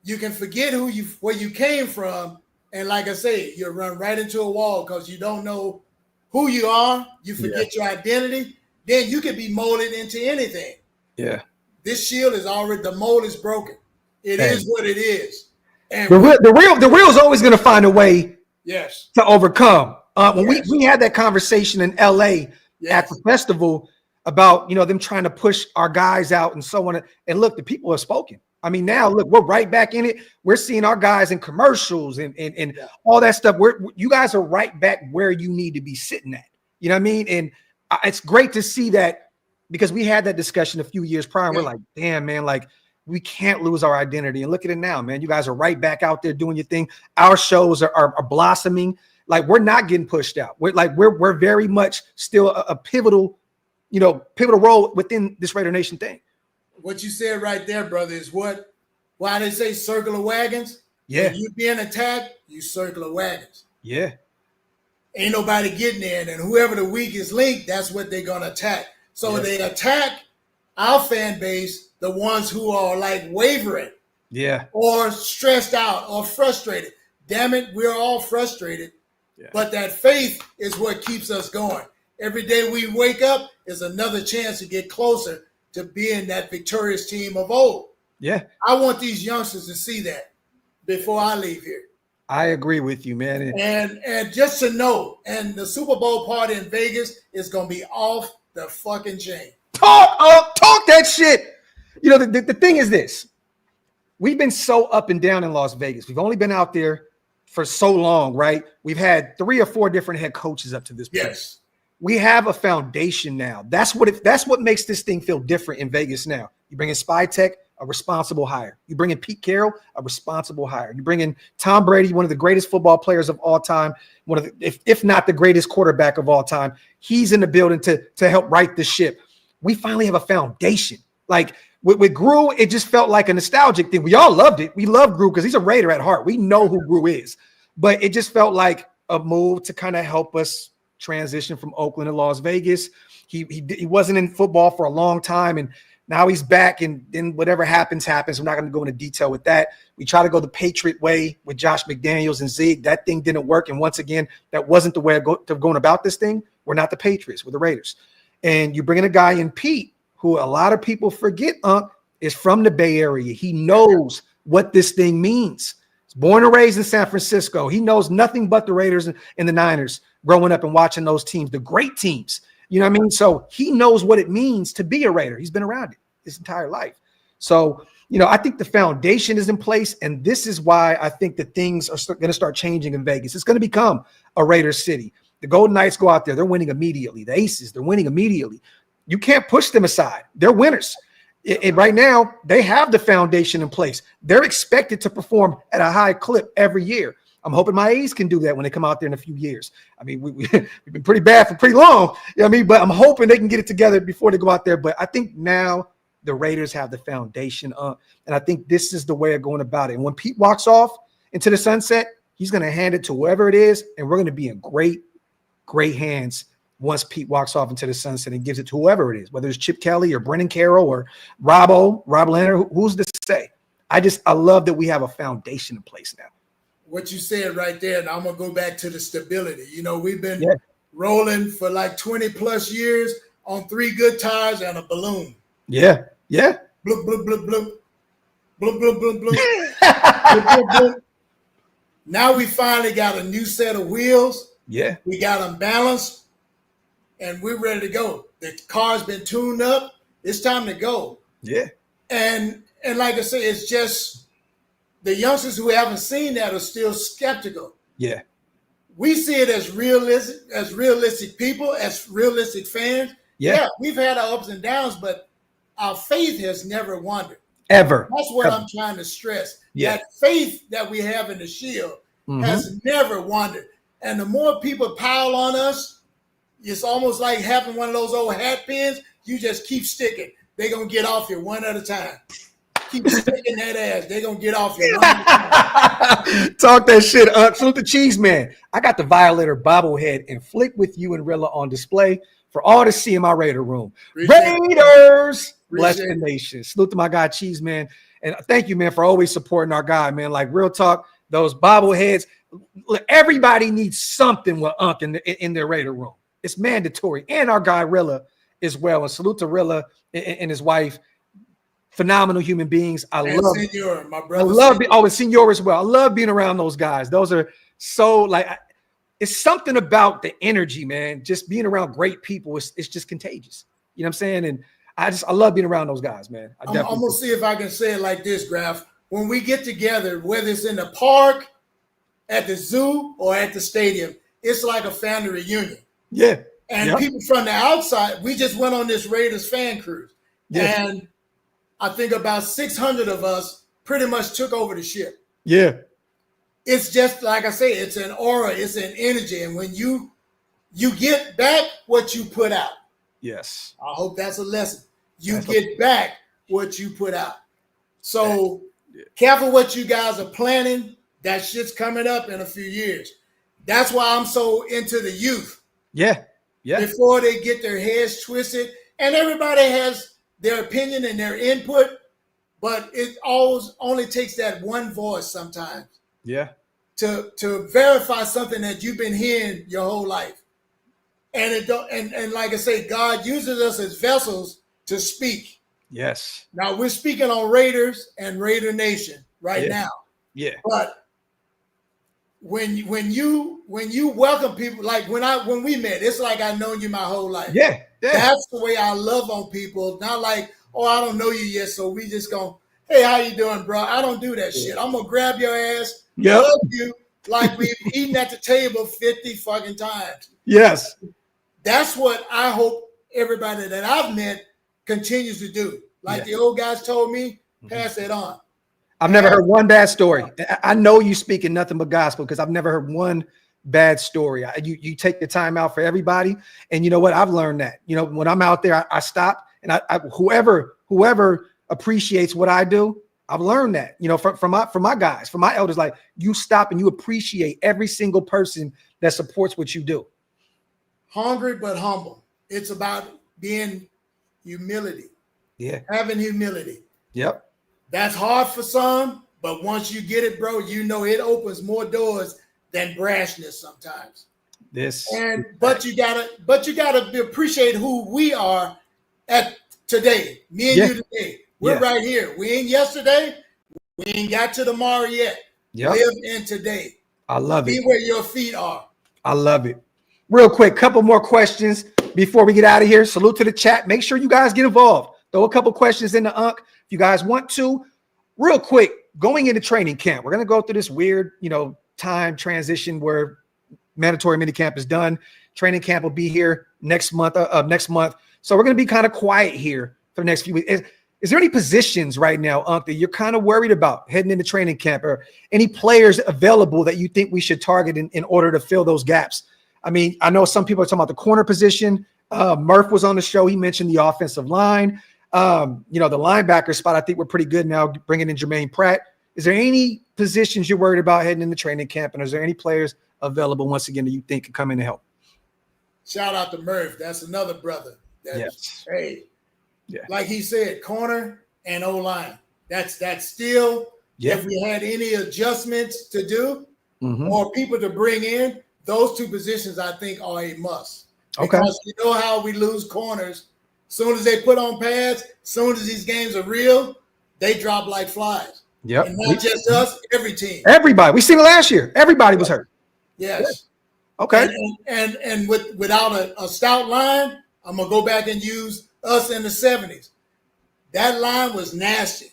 you can forget where you came from. And like I say, you run right into a wall because you don't know who you are. You forget your identity. Then you can be molded into anything. Yeah. This Shield is already, the mold is broken. It is what it is. And the real is always going to find a way to overcome. When we had that conversation in LA at the festival about, them trying to push our guys out and so on. And look, the people have spoken. I mean, now look, we're right back in it. We're seeing our guys in commercials and all that stuff. You guys are right back where you need to be sitting at. You know what I mean? And it's great to see that, because we had that discussion a few years prior. And we're like, damn, man, we can't lose our identity. And look at it now, man. You guys are right back out there doing your thing. Our shows are blossoming. We're not getting pushed out. We're very much still a pivotal role within this Raider Nation thing. What you said right there, brother, is why they say circle of wagons. Yeah. When you being attacked, you circle of wagons. Yeah. Ain't nobody getting there. And whoever the weakest link, that's what they're going to attack. So they attack our fan base, the ones who are like wavering, or stressed out or frustrated. Damn it, we're all frustrated. Yeah. But that faith is what keeps us going. Every day we wake up is another chance to get closer to being that victorious team of old. Yeah. I want these youngsters to see that before I leave here. I agree with you, man. And just to know, and the Super Bowl party in Vegas is going to be off the fucking chain. Talk that shit. You know, the thing is this. We've been so up and down in Las Vegas. We've only been out there for so long, right? We've had 3 or 4 different head coaches up to this point. Yes. We have a foundation now. That's what makes this thing feel different in Vegas now. You bring in Spy Tech, a responsible hire. You bring in Pete Carroll, a responsible hire. You bring in Tom Brady, one of the greatest football players of all time, one of the, if not the greatest quarterback of all time. He's in the building to help right the ship. We finally have a foundation. Like with Gru, it just felt like a nostalgic thing. We all loved it. We love Gru because he's a Raider at heart. We know who Gru is. But it just felt like a move to kind of help us transition from Oakland to Las Vegas. He wasn't in football for a long time, and now he's back, and then whatever happens. We're not going to go into detail with that. We try to go the Patriot way with Josh McDaniels and Zeke. That thing didn't work, and once again, that wasn't the way of going about this thing. We're not the Patriots. We're the Raiders. And you bring in a guy in Pete, who a lot of people forget, is from the Bay Area. He knows what this thing means. He's born and raised in San Francisco. He knows nothing but the Raiders and the Niners growing up and watching those teams, the great teams. You know what I mean? So he knows what it means to be a Raider. He's been around it his entire life. So, you know, I think the foundation is in place, and this is why I think that things are going to start changing in Vegas. It's going to become a Raiders city. The Golden Knights go out there. They're winning immediately. The Aces, they're winning immediately. You can't push them aside. They're winners. And right now, they have the foundation in place. They're expected to perform at a high clip every year. I'm hoping my A's can do that when they come out there in a few years. I mean, we've been pretty bad for pretty long. You know what I mean? But I'm hoping they can get it together before they go out there. But I think now the Raiders have the foundation up. And I think this is the way of going about it. And when Pete walks off into the sunset, he's going to hand it to whoever it is. And we're going to be in great, great hands once Pete walks off into the sunset and gives it to whoever it is, whether it's Chip Kelly or Brennan Carroll or Rob Leonard, who's to say? I love that we have a foundation in place now. What you said right there, and I'm going to go back to the stability. You know, we've been rolling for like 20 plus years on 3 good tires and a balloon. Yeah. Bloop, bloop, bloop, bloop. Bloop, bloop, bloop, bloop. Bloop, bloop, bloop. Now we finally got a new set of wheels. Yeah. We got them balanced, and we're ready to go. The car's been tuned up. It's time to go. Yeah. And like I say, it's just the youngsters who haven't seen that are still skeptical. Yeah. We see it as realistic people, as realistic fans. Yeah, we've had our ups and downs, but our faith has never wandered. Ever. That's what I'm trying to stress. Yeah. That faith that we have in the Shield has never wandered. And the more people pile on us, it's almost like having one of those old hat pins. You just keep sticking. They're going to get off you one at a time. Keep sticking that ass. They're going to get off you one at a time. Talk that shit. Salute the cheese, man. I got the Violator bobblehead and Flick with you and Rilla on display for all to see in my Raider room. Raiders, bless the nation. Salute to my guy, Cheese, man. And thank you, man, for always supporting our guy, man. Like, real talk, those bobbleheads. Look, everybody needs something with Unc in their Raider room. It's mandatory. And our guy, Rilla, as well. And salute to Rilla and his wife. Phenomenal human beings. Senor, my brother. And Senor as well. I love being around those guys. Those are so it's something about the energy, man. Just being around great people. It's just contagious. You know what I'm saying? And I love being around those guys, man. I'm going to see if I can say it like this, Graphk. When we get together, whether it's in the park, at the zoo, or at the stadium, it's like a family reunion. Yeah. And people from the outside, we just went on this Raiders fan cruise. Yeah. And I think about 600 of us pretty much took over the ship. Yeah. It's just, like I say, it's an aura, it's an energy. And when you get back what you put out. Yes. I hope that's a lesson. You get back what you put out. So careful what you guys are planning. That shit's coming up in a few years. That's why I'm so into the youth. Yeah. Yeah. Before they get their heads twisted. And everybody has their opinion and their input, but it always only takes that one voice sometimes. Yeah. To verify something that you've been hearing your whole life. And it don't and like I say, God uses us as vessels to speak. Yes. Now we're speaking on Raiders and Raider Nation right now. Yeah. But when you welcome people, like when we met, it's like I've known you my whole life. Yeah. That's the way I love on people. Not like, oh, I don't know you yet, so we just go, hey, how you doing, bro? I don't do that shit. I'm gonna grab your ass, hug you like we've eaten at the table 50 fucking times. Yes. That's what I hope everybody that I've met continues to do. Like the old guys told me, pass it on. I've never heard one bad story. I know you speaking nothing but gospel because I've never heard one bad story. You take the time out for everybody. And you know what? I've learned that. You know, when I'm out there, I stop and I whoever appreciates what I do, I've learned that, you know, from my guys, from my elders, like you stop and you appreciate every single person that supports what you do. Hungry but humble. It's about being humility. Yeah. Having humility. Yep. That's hard for some, but once you get it, bro, you know it opens more doors than brashness sometimes. But you gotta appreciate who we are at today. Me and you today. We're right here. We ain't yesterday. We ain't got to tomorrow yet. Live in today. I love it. Be where your feet are. I love it. Real quick, couple more questions before we get out of here. Salute to the chat. Make sure you guys get involved. Throw a couple questions in the Unc if you guys want to. Real quick, going into training camp, we're going to go through this weird, time transition where mandatory minicamp is done. Training camp will be here next month. So we're going to be kind of quiet here for the next few weeks. Is there any positions right now, Unc, that you're kind of worried about heading into training camp, or any players available that you think we should target in order to fill those gaps? I mean, I know some people are talking about the corner position. Murph was on the show. He mentioned the offensive line. The linebacker spot, I think we're pretty good now, bringing in Jermaine Pratt. Is there any positions you're worried about heading into training camp? And is there any players available, once again, that you think could come in to help? Shout out to Murph. That's another brother. Like he said, corner and O-line. That's still, if we had any adjustments to do or people to bring in, those two positions, I think, are a must. Because you know how we lose corners. Soon as they put on pads, soon as these games are real, they drop like flies. Yep. And not just us, every team. Everybody. We seen it last year. Everybody was hurt. Yes. Okay. And without a stout line, I'm going to go back and use us in the 70s. That line was nasty.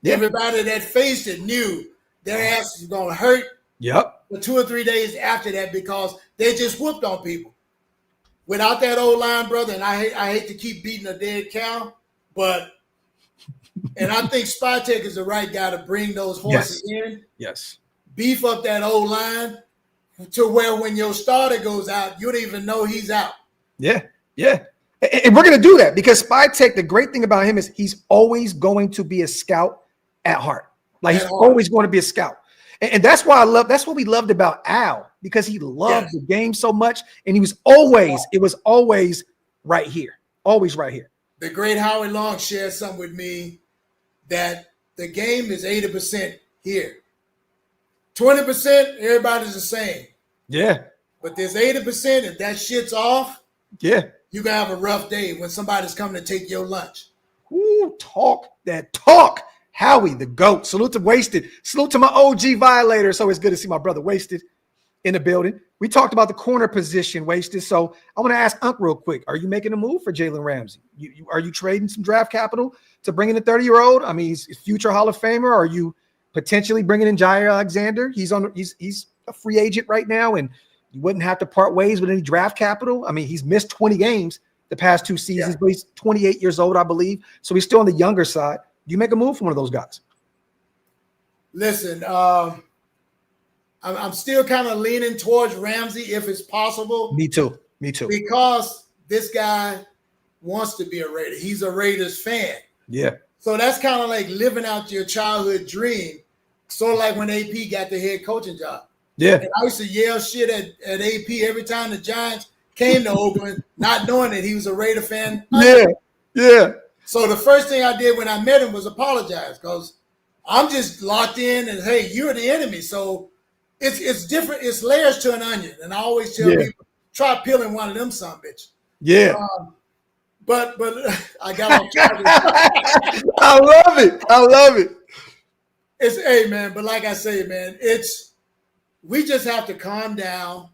Yep. Everybody that faced it knew their ass was going to hurt for 2 or 3 days after that because they just whooped on people. Without that old line, brother, and I hate to keep beating a dead cow, and I think Spytek is the right guy to bring those horses in. Yes. Beef up that old line to where when your starter goes out, you don't even know he's out. Yeah. Yeah. And we're going to do that because Spytek, the great thing about him is he's always going to be a scout at heart. Like he's always going to be a scout. And that's why that's what we loved about Al, because he loved the game so much. And it was always right here. Always right here. The great Howie Long shared something with me that the game is 80% here. 20%, everybody's the same. Yeah. But there's 80%, if that shit's off, you're going to have a rough day when somebody's coming to take your lunch. Ooh, talk that talk. Howie, the GOAT. Salute to Wasted. Salute to my OG Violator. It's always good to see my brother Wasted in the building. We talked about the corner position, Wasted. So I want to ask Unc real quick. Are you making a move for Jalen Ramsey? Are you trading some draft capital to bring in the 30-year-old? I mean, he's a future Hall of Famer. Are you potentially bringing in Jair Alexander? He's a free agent right now, and you wouldn't have to part ways with any draft capital. I mean, he's missed 20 games the past 2 seasons, but he's 28 years old, I believe. So he's still on the younger side. Do you make a move for one of those guys? Listen, I'm still kind of leaning towards Ramsey if it's possible. Me too. Because this guy wants to be a Raider. He's a Raiders fan. Yeah. So that's kind of like living out your childhood dream. Sort of like when AP got the head coaching job. Yeah. And I used to yell shit at AP every time the Giants came to Oakland, not knowing that he was a Raider fan. Yeah. So the first thing I did when I met him was apologize because I'm just locked in and, hey, you're the enemy. So it's different. It's layers to an onion. And I always tell people, try peeling one of them son bitch. Yeah. But I got off target. I love it. I love it. It's, hey, man, but like I say, man, we just have to calm down.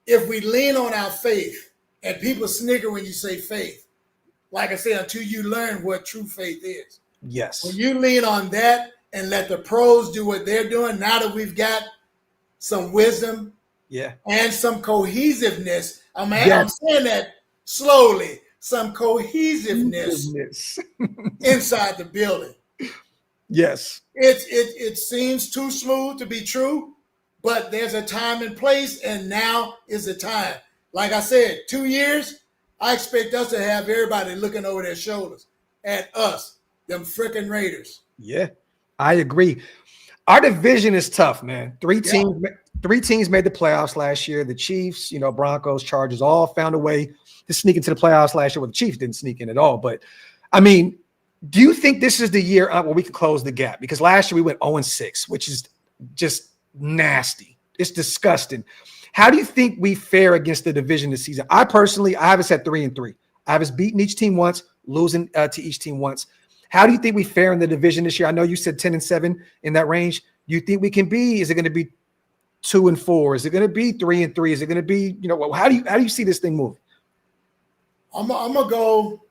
If we lean on our faith, and people snigger when you say faith, like I said, until you learn what true faith is. Yes. When you lean on that and let the pros do what they're doing, now that we've got some wisdom and some cohesiveness, I'm saying that slowly, some cohesiveness inside the building. Yes. It seems too smooth to be true, but there's a time and place, and now is the time. Like I said, 2 years, I expect us to have everybody looking over their shoulders at us, them freaking Raiders. Yeah, I agree. Our division is tough, man. Three teams made the playoffs last year. The Chiefs, Broncos, Chargers all found a way to sneak into the playoffs last year. Well, the Chiefs didn't sneak in at all. But, I mean, do you think this is the year where we can close the gap? Because last year we went 0-6, which is just nasty. It's disgusting. How do you think we fare against the division this season? I have us at 3-3. I have us beating each team once, losing to each team once. How do you think we fare in the division this year? I know you said 10-7 in that range. Do you think we can be? Is it going to be 2-4? Is it going to be 3-3? Is it going to be, how do you see this thing moving? I'm gonna go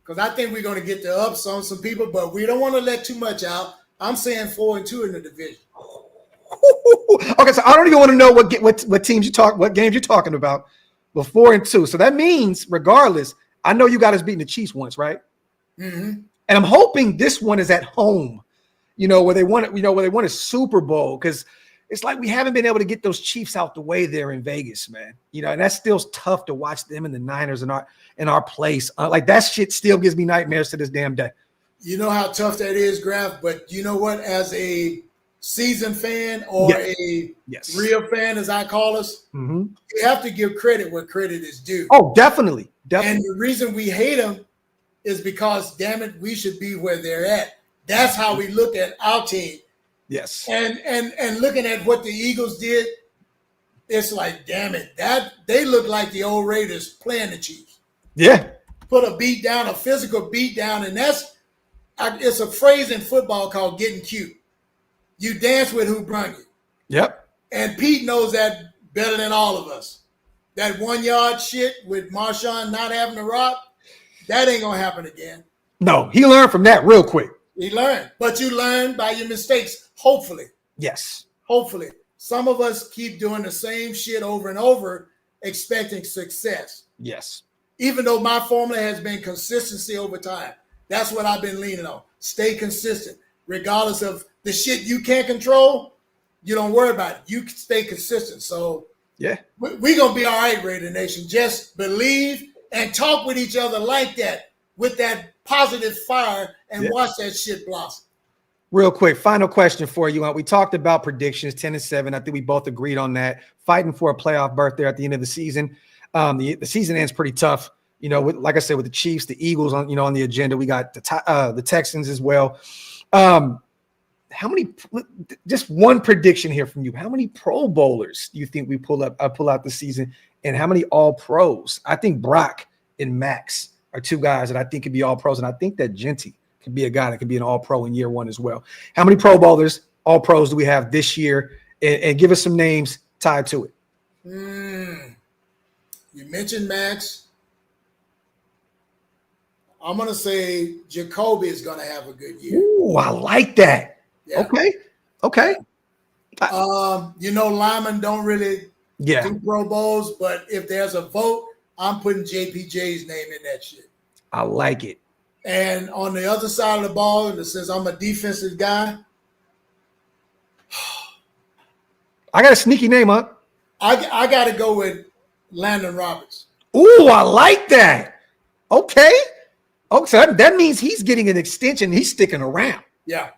because I think we're going to get the ups on some people, but we don't want to let too much out. I'm saying 4-2 in the division. Okay, so I don't even want to know what teams what games you're talking about. But 4-2, so that means regardless, I know you got us beating the Chiefs once, right? Mm-hmm. And I'm hoping this one is at home, where they won it, where they won a Super Bowl, because it's like we haven't been able to get those Chiefs out the way there in Vegas, man. And that's still tough to watch them and the Niners in our place. Like that shit still gives me nightmares to this damn day. You know how tough that is, Graphk, but you know what? As a seasoned fan or a real fan, as I call us, you have to give credit where credit is due. Oh, definitely. And the reason we hate them is because, damn it, we should be where they're at. That's how we look at our team. Yes. And looking at what the Eagles did, it's like, damn it, that they look like the old Raiders playing the Chiefs. Yeah. Put a beat down, a physical beat down, and it's a phrase in football called getting cute. You dance with who brung you. Yep. And Pete knows that better than all of us. That 1 yard shit with Marshawn not having the rock, that ain't gonna happen again. No, he learned from that real quick. He learned, but you learn by your mistakes. Hopefully. Yes. Hopefully. Some of us keep doing the same shit over and over, expecting success. Yes. Even though my formula has been consistency over time. That's what I've been leaning on. Stay consistent. Regardless of the shit you can't control, you don't worry about it. You stay consistent. So yeah, we're going to be all right, Raider Nation. Just believe and talk with each other like that, with that positive fire, and watch that shit blossom. Real quick, final question for you. We talked about predictions, 10-7. I think we both agreed on that. Fighting for a playoff berth there at the end of the season. The season ends pretty tough. Like I said, with the Chiefs, the Eagles on the agenda. We got the Texans as well. How many? Just one prediction here from you. How many Pro Bowlers do you think we pull out this season, and how many All Pros? I think Brock and Max are two guys that I think could be All Pros, and I think that Genty could be a guy that could be an All Pro in year one as well. How many Pro Bowlers, All Pros do we have this year? And give us some names tied to it. You mentioned Max. I'm going to say Jacoby is going to have a good year. Ooh, I like that. Yeah. Okay. Lyman don't really do Pro Bowls, but if there's a vote, I'm putting JPJ's name in that shit. I like it. And on the other side of the ball, and since I'm a defensive guy, I got a sneaky name, huh? I got to go with Landon Roberts. Ooh, I like that. Okay. Oh, so that means he's getting an extension. He's sticking around. Yeah.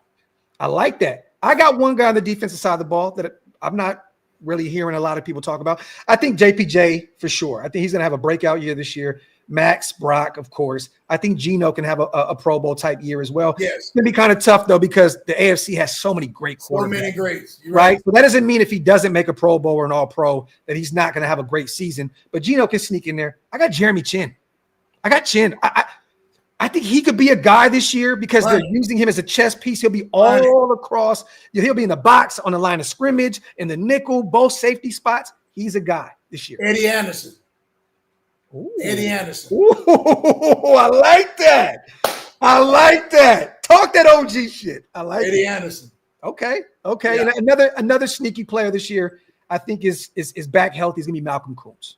I like that. I got one guy on the defensive side of the ball that I'm not really hearing a lot of people talk about. I think JPJ for sure. I think he's going to have a breakout year this year. Max, Brock, of course. I think Gino can have a Pro Bowl type year as well. Yes. It's going to be kind of tough, though, because the AFC has so many great quarterbacks. So many greats. You're right? So that doesn't mean if he doesn't make a Pro Bowl or an All-Pro that he's not going to have a great season. But Gino can sneak in there. I got Jeremy Chin. I think he could be a guy this year because they're using him as a chess piece. He'll be all across. He'll be in the box, on the line of scrimmage, in the nickel, both safety spots. He's a guy this year. Eddie Anderson. Ooh. Eddie Anderson. Ooh, I like that. Talk that OG shit. I like Eddie Anderson. Okay. Yeah. And another sneaky player this year, I think is back healthy. Is going to be Malcolm Kuntz.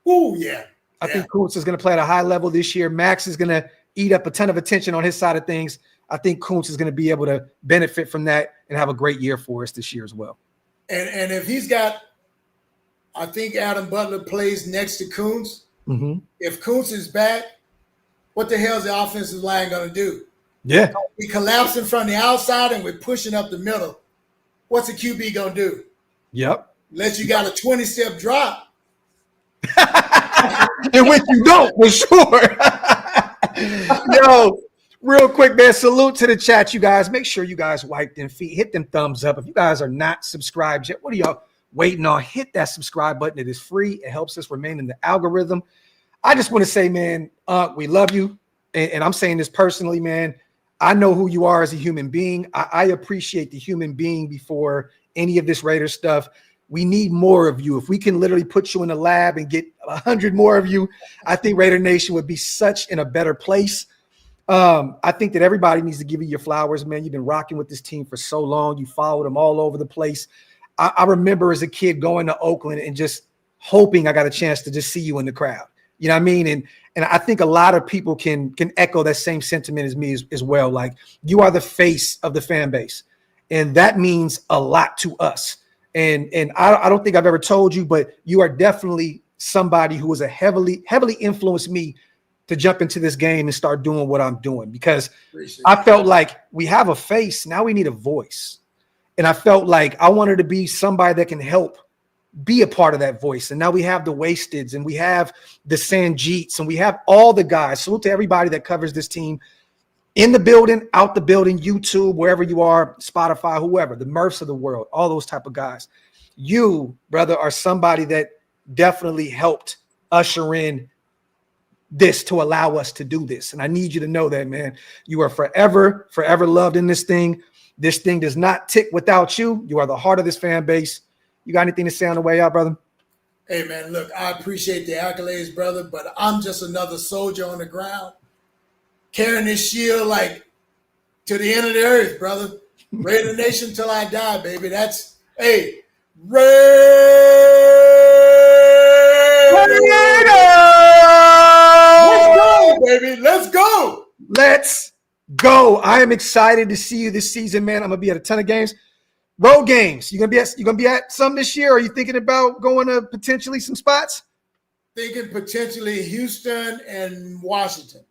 Ooh, yeah. I think Kuntz is going to play at a high level this year. Max is going to eat up a ton of attention on his side of things. I think Kuntz is going to be able to benefit from that and have a great year for us this year as well. And if he's got, I think Adam Butler plays next to Kuntz. Mm-hmm. If Kuntz is back, what the hell is the offensive line going to do? Yeah. We collapsing from the outside and we're pushing up the middle. What's the QB going to do? Yep. Unless you got a 20-step drop. And which you don't, for sure. Yo, real quick, man, salute to the chat, you guys. Make sure you guys wipe them feet. Hit them thumbs up. If you guys are not subscribed yet, what are y'all waiting on? Hit that subscribe button. It is free. It helps us remain in the algorithm. I just want to say, man, we love you. And I'm saying this personally, man. I know who you are as a human being. I appreciate the human being before any of this Raider stuff. We need more of you. If we can literally put you in a lab and get 100 more of you, I think Raider Nation would be such in a better place. I think that everybody needs to give you your flowers, man. You've been rocking with this team for so long. You followed them all over the place. I remember as a kid going to Oakland and just hoping I got a chance to just see you in the crowd. You know what I mean? And I think a lot of people can echo that same sentiment as me as well. Like, you are the face of the fan base, and that means a lot to us. And I don't think I've ever told you, but you are definitely somebody who was a heavily influenced me to jump into this game and start doing what I'm doing, because I felt like we have a face. Now we need a voice. And I felt like I wanted to be somebody that can help be a part of that voice. And now we have the Wasteds and we have the Sanjits and we have all the guys. Salute to everybody that covers this team in the building, out the building, YouTube, wherever you are, Spotify, whoever, the Murphs of the world, all those type of guys. You, brother, are somebody that definitely helped usher in this to allow us to do this. And I need you to know that, man. You are forever loved in this thing. This thing does not tick without you. You are the heart of this fan base. You got anything to say on the way out, brother? Hey, man, look, I appreciate the accolades, brother, but I'm just another soldier on the ground, carrying this shield like to the end of the earth, brother. Raider Nation till I die, baby. That's, hey, Raiders! Let's go, baby. Let's go. Let's go. I am excited to see you this season, man. I'm gonna be at a ton of games. Road games. You gonna be at some this year? Or are you thinking about going to potentially some spots? Thinking potentially Houston and Washington.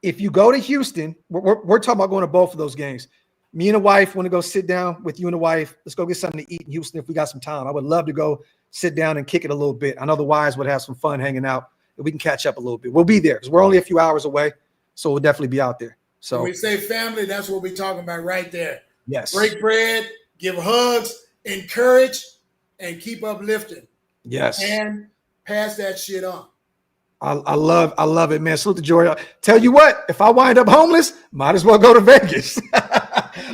If you go to Houston, we're talking about going to both of those games. Me and the wife want to go sit down with you and the wife. Let's go get something to eat in Houston if we got some time. I would love to go sit down and kick it a little bit. I know the wives would have some fun hanging out. And we can catch up a little bit. We'll be there because we're only a few hours away, so we'll definitely be out there. So when we say family, that's what we're talking about right there. Yes. Break bread, give hugs, encourage, and keep uplifting. Yes. And pass that shit on. I love it, man. Salute to Jory. Tell you what, if I wind up homeless, might as well go to Vegas.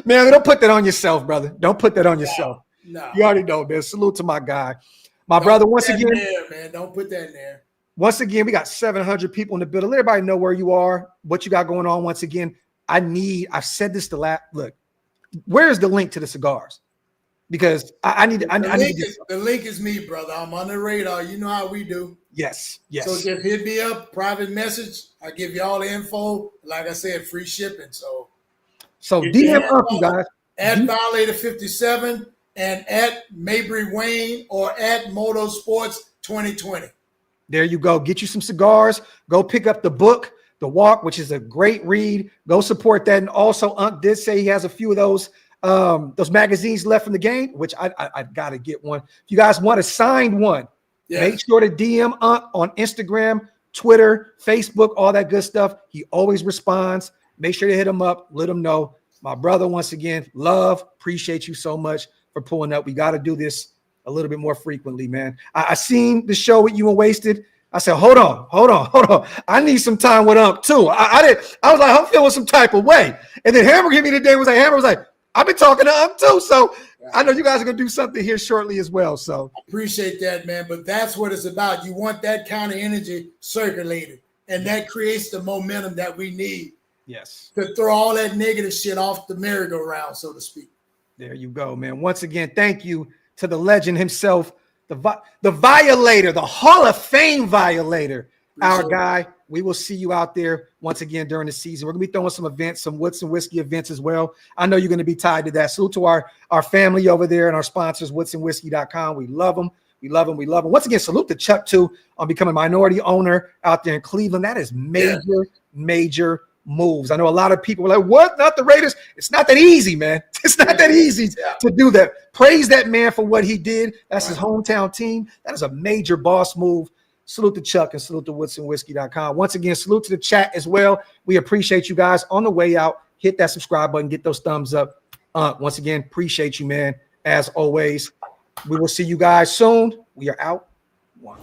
Man, don't put that on yourself, brother. Don't put that on yourself. No. You already know, man. Salute to my guy. My brother, once again. Man, don't put that in there. Once again, we got 700 people in the building. Let everybody know where you are, what you got going on. Once again, I've said this the last, look, where's the link to the cigars? Because the link is me, brother. I'm on the radar. You know how we do. Yes. So just hit me up, private message. I give you all the info. Like I said, free shipping. So DM up, you guys. At Violator 57 and at Mabry Wayne or at Motorsports 2020. There you go. Get you some cigars. Go pick up the book, The Walk, which is a great read. Go support that. And also, Unc did say he has a few of those magazines left from the game, which I got to get one. If you guys want a signed one, make sure to DM Unc on Instagram, Twitter, Facebook, all that good stuff. He always responds. Make sure to hit him up. Let him know. My brother, once again, love, appreciate you so much for pulling up. We got to do this a little bit more frequently, man. I seen the show with you and Wasted. I said, hold on. I need some time with too. I was like, I'm feeling some type of way. And then Hammer gave me the day, Hammer was like, I've been talking to too. So I know you guys are going to do something here shortly as well. So appreciate that, man. But that's what it's about. You want that kind of energy circulated, and that creates the momentum that we need. Yes. To throw all that negative shit off the merry-go-round, so to speak. There you go, man. Once again, thank you to the legend himself, the Violator, the Hall of Fame Violator, our guy. We will see you out there once again during the season. We're going to be throwing some events, some Woods and Whiskey events as well. I know you're going to be tied to that. Salute to our family over there and our sponsors, woodsandwhiskey.com. We love them. We love them. We love them. Once again, salute to Chuck, too, on becoming a minority owner out there in Cleveland. That is major moves. I know a lot of people are like, what? Not the Raiders? It's not that easy, man. It's not that easy to do that. Praise that man for what he did. That's his hometown team. That is a major boss move. Salute to Chuck and salute to woodsandwhiskey.com. Once again, salute to the chat as well. We appreciate you guys. On the way out, hit that subscribe button, get those thumbs up. Once again, appreciate you, man. As always, we will see you guys soon. We are out. One.